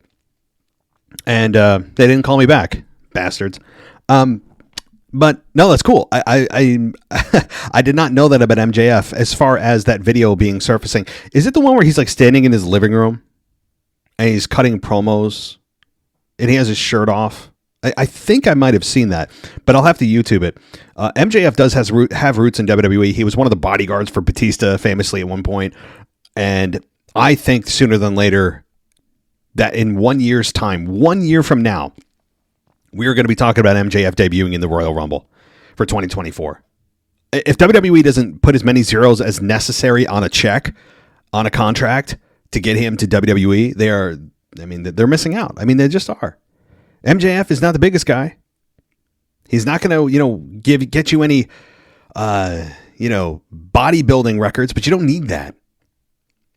And they didn't call me back, bastards. But no, that's cool. I I did not know that about MJF as far as that video being surfacing. Is it the one where he's like standing in his living room and he's cutting promos and he has his shirt off? I think I might have seen that, but I'll have to YouTube it. MJF does have roots in WWE. He was one of the bodyguards for Batista famously at one point. And I think sooner than later that in 1 year's time, 1 year from now, we're going to be talking about MJF debuting in the Royal Rumble for 2024. If WWE doesn't put as many zeros as necessary on a check, on a contract to get him to WWE, they're missing out. I mean, they just are. MJF is not the biggest guy. He's not going to, get you any, bodybuilding records, but you don't need that.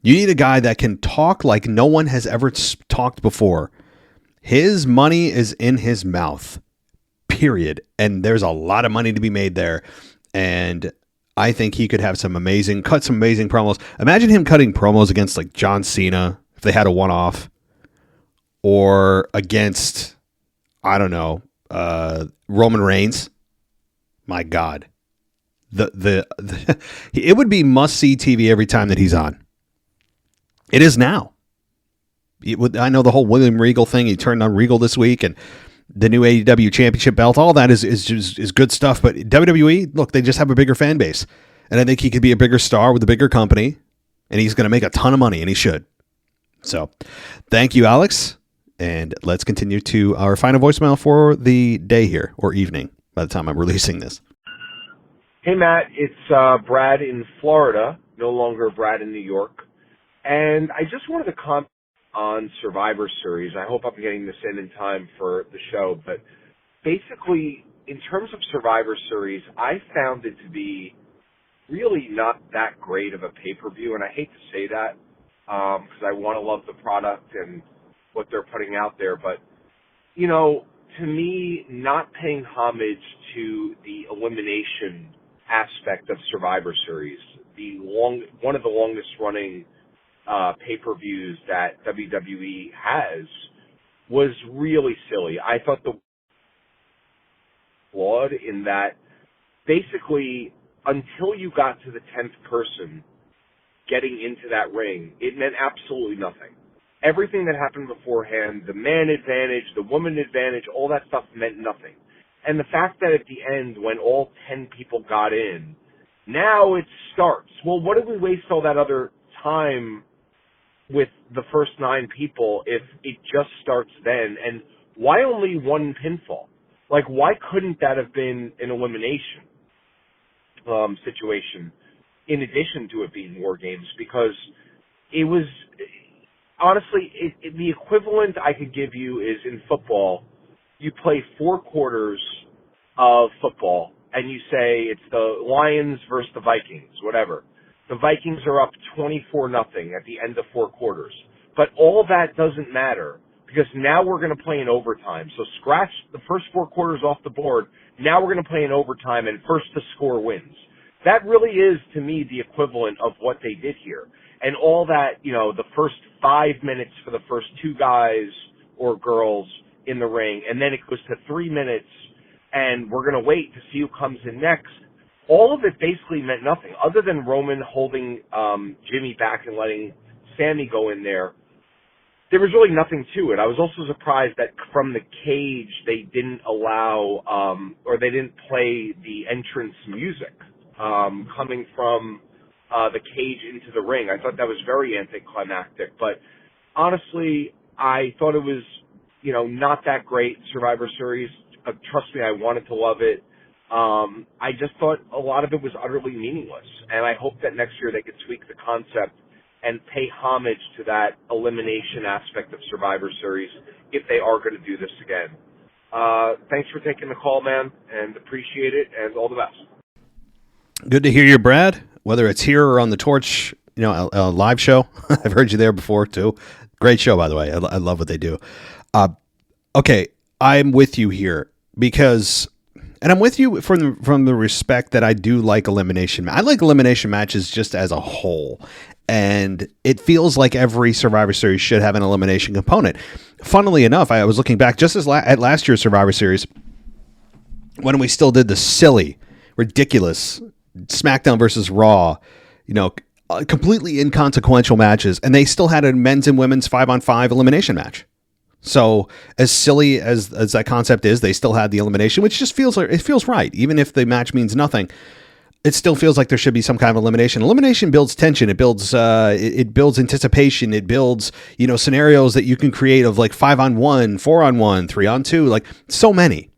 You need a guy that can talk like no one has ever talked before. His money is in his mouth, period. And there's a lot of money to be made there. And I think he could have some amazing promos. Imagine him cutting promos against like John Cena, if they had a one-off, or against, I don't know, Roman Reigns. My God. It would be must-see TV every time that he's on. It is now. I know the whole William Regal thing. He turned on Regal this week, and the new AEW Championship belt. All that is good stuff. But WWE, look, they just have a bigger fan base, and I think he could be a bigger star with a bigger company, and he's going to make a ton of money, and he should. So, thank you, Alex, and let's continue to our final voicemail for the day here, or evening, by the time I'm releasing this. Hey, Matt, it's Brad in Florida, no longer Brad in New York, and I just wanted to comment on Survivor Series. I hope I'm getting this in time for the show, but basically, in terms of Survivor Series, I found it to be really not that great of a pay-per-view, and I hate to say that because I want to love the product and what they're putting out there, but, to me, not paying homage to the elimination aspect of Survivor Series, one of the longest-running pay-per-views that WWE has, was really silly. I thought the flawed in that basically until you got to the 10th person getting into that ring, it meant absolutely nothing. Everything that happened beforehand, the man advantage, the woman advantage, all that stuff meant nothing. And the fact that at the end, when all 10 people got in, now it starts. Well, what did we waste all that other time with the first 9 people if it just starts then? And why only one pinfall? Like, why couldn't that have been an elimination situation in addition to it being War Games? Because it was, honestly, the equivalent I could give you is in football, you play 4 quarters of football and you say it's the Lions versus the Vikings, whatever. The Vikings are up 24-0 at the end of 4 quarters. But all that doesn't matter because now we're going to play in overtime. So scratch the first 4 quarters off the board. Now we're going to play in overtime and first to score wins. That really is, to me, the equivalent of what they did here. And all that, the first 5 minutes for the first 2 guys or girls in the ring, and then it goes to 3 minutes, and we're going to wait to see who comes in next. All of it basically meant nothing, other than Roman holding Jimmy back and letting Sammy go in there. There was really nothing to it. I was also surprised that from the cage they didn't allow or they didn't play the entrance music coming from the cage into the ring. I thought that was very anticlimactic. But honestly, I thought it was, not that great, Survivor Series. Trust me, I wanted to love it. I just thought a lot of it was utterly meaningless. And I hope that next year they could tweak the concept and pay homage to that elimination aspect of Survivor Series if they are going to do this again. Thanks for taking the call, man, and appreciate it, and all the best. Good to hear you, Brad, whether it's here or on the Torch, a live show. I've heard you there before, too. Great show, by the way. I love what they do. Okay, I'm with you here because, and I'm with you from the respect that I do like elimination. I like elimination matches just as a whole. And it feels like every Survivor Series should have an elimination component. Funnily enough, I was looking back just at last year's Survivor Series when we still did the silly, ridiculous SmackDown versus Raw, completely inconsequential matches, and they still had a men's and women's 5-on-5 elimination match. So as silly as that concept is, they still had the elimination, which just feels right. Even if the match means nothing, it still feels like there should be some kind of elimination. Elimination builds tension. It builds it builds anticipation. It builds scenarios that you can create of like 5-on-1, 4-on-1, 3-on-2, like so many.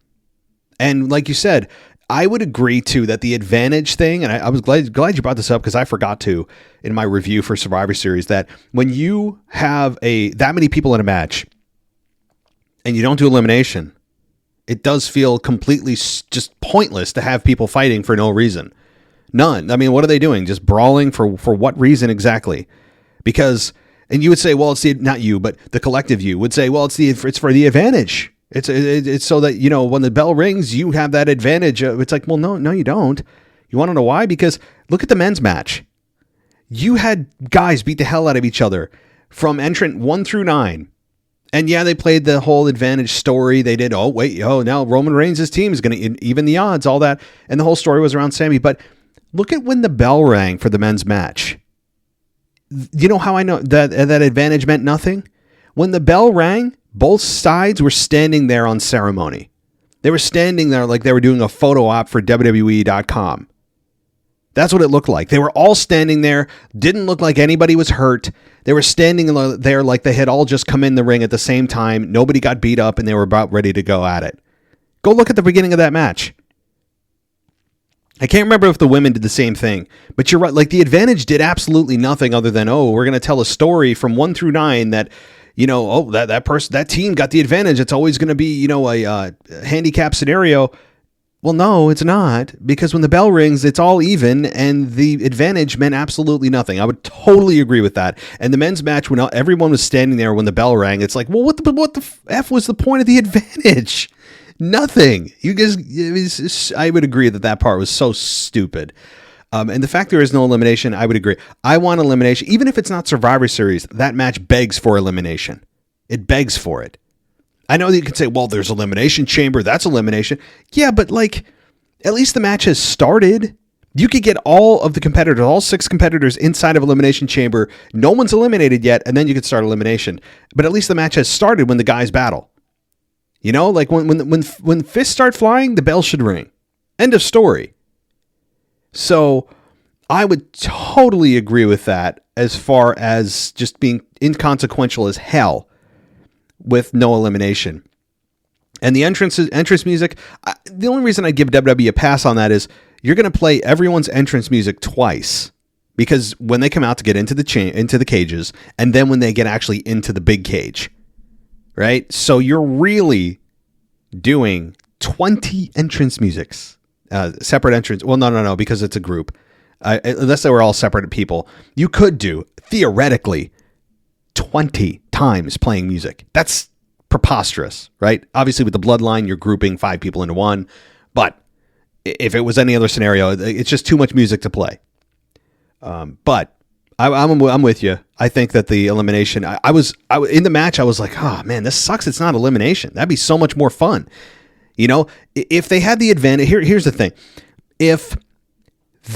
And like you said, I would agree too that the advantage thing, and I was glad you brought this up because I forgot to in my review for Survivor Series, that when you have that many people in a match and you don't do elimination, it does feel completely just pointless to have people fighting for no reason. None. I mean, what are they doing? Just brawling for what reason exactly? Because, and you would say, well, not you, but the collective you would say, well, it's for the advantage. It's so that, when the bell rings, you have that advantage. It's like, well, no, you don't. You want to know why? Because look at the men's match. You had guys beat the hell out of each other from entrant 1 through 9. And yeah, they played the whole advantage story. They did, now Roman Reigns' team is going to even the odds, all that. And the whole story was around Sammy. But look at when the bell rang for the men's match. You know how I know that advantage meant nothing? When the bell rang, both sides were standing there on ceremony. They were standing there like they were doing a photo op for WWE.com. That's what it looked like. They were all standing there. Didn't look like anybody was hurt. They were standing there like they had all just come in the ring at the same time. Nobody got beat up and they were about ready to go at it. Go look at the beginning of that match. I can't remember if the women did the same thing, but you're right. Like the advantage did absolutely nothing other than, we're going to tell a story from 1 through 9 that, that team got the advantage. It's always going to be, a handicap scenario. Well, no, it's not, because when the bell rings, it's all even, and the advantage meant absolutely nothing. I would totally agree with that. And the men's match, when everyone was standing there when the bell rang, it's like, well, what the F was the point of the advantage? Nothing. I would agree that part was so stupid. And the fact there is no elimination, I would agree. I want elimination. Even if it's not Survivor Series, that match begs for elimination. It begs for it. I know that you can say, well, there's Elimination Chamber. That's elimination. Yeah, but at least the match has started. You could get all of the competitors, all 6 competitors inside of Elimination Chamber. No one's eliminated yet, and then you could start elimination. But at least the match has started when the guys battle. When fists start flying, the bell should ring. End of story. So I would totally agree with that as far as just being inconsequential as hell with no elimination. And the entrance music, the only reason I give WWE a pass on that is you're going to play everyone's entrance music twice, because when they come out to get into the cages, and then when they get actually into the big cage, right? So you're really doing 20 entrance musics, separate entrance. Well, no, because it's a group. Unless they were all separate people, you could do, theoretically, 20 times playing music. That's preposterous, right? Obviously, with the bloodline, you're grouping 5 people into one. But if it was any other scenario, it's just too much music to play. But I'm with you. I think that the elimination, I was in the match, I was like, oh man, this sucks. It's not elimination. That'd be so much more fun. You know, if they had the advantage, here's the thing. If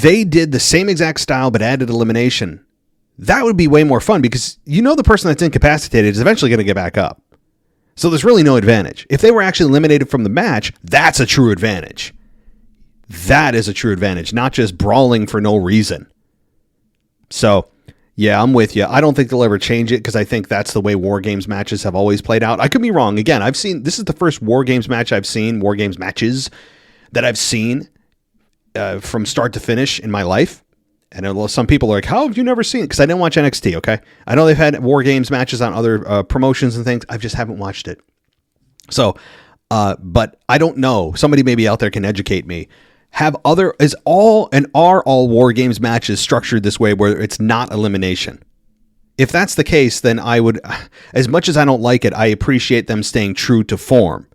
they did the same exact style but added elimination, that would be way more fun because the person that's incapacitated is eventually going to get back up. So there's really no advantage. If they were actually eliminated from the match, that's a true advantage. That is a true advantage, not just brawling for no reason. So, yeah, I'm with you. I don't think they'll ever change it because I think that's the way War Games matches have always played out. I could be wrong. Again, this is the first War Games match I've seen, War Games matches that I've seen from start to finish in my life. And some people are like, how have you never seen it? Because I didn't watch NXT, okay? I know they've had War Games matches on other promotions and things. I just haven't watched it. So, but I don't know. Somebody maybe out there can educate me. Are all War Games matches structured this way where it's not elimination? If that's the case, then I would, as much as I don't like it, I appreciate them staying true to form.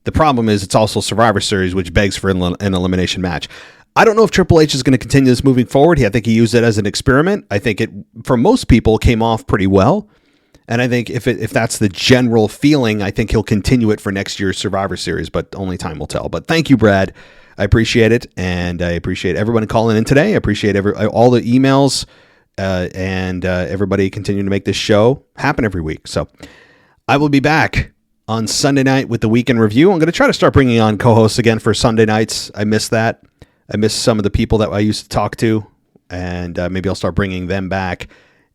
The problem is it's also Survivor Series, which begs for an elimination match. I don't know if Triple H is going to continue this moving forward. I think he used it as an experiment. I think it, for most people, came off pretty well. And I think if that's the general feeling, I think he'll continue it for next year's Survivor Series, but only time will tell. But thank you, Brad. I appreciate it, and I appreciate everyone calling in today. I appreciate all the emails and everybody continuing to make this show happen every week. So I will be back on Sunday night with the weekend review. I'm going to try to start bringing on co-hosts again for Sunday nights. I miss that. I miss some of the people that I used to talk to, and maybe I'll start bringing them back.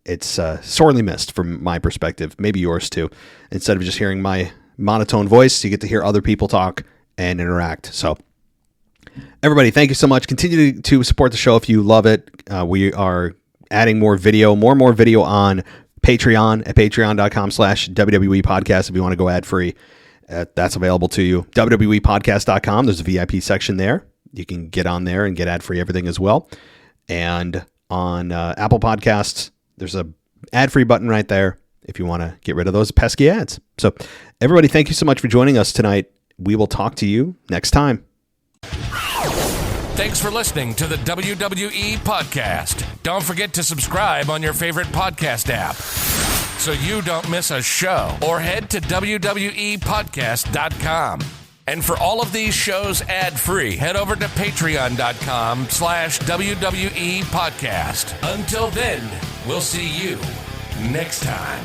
It's sorely missed from my perspective, maybe yours too. Instead of just hearing my monotone voice, you get to hear other people talk and interact. So everybody, thank you so much. Continue to support the show if you love it. We are adding more video, more and more video on Patreon at patreon.com/WWE podcast. If you want to go ad free, that's available to you. WWEpodcast.com. There's a VIP section there. You can get on there and get ad free everything as well. And on Apple Podcasts, there's a ad free button right there if you want to get rid of those pesky ads. So everybody, thank you so much for joining us tonight. We will talk to you next time. Thanks for listening to the WWE Podcast. Don't forget to subscribe on your favorite podcast app so you don't miss a show, or head to WWEpodcast.com. And for all of these shows ad-free, head over to patreon.com/WWE Podcast. Until then, we'll see you next time.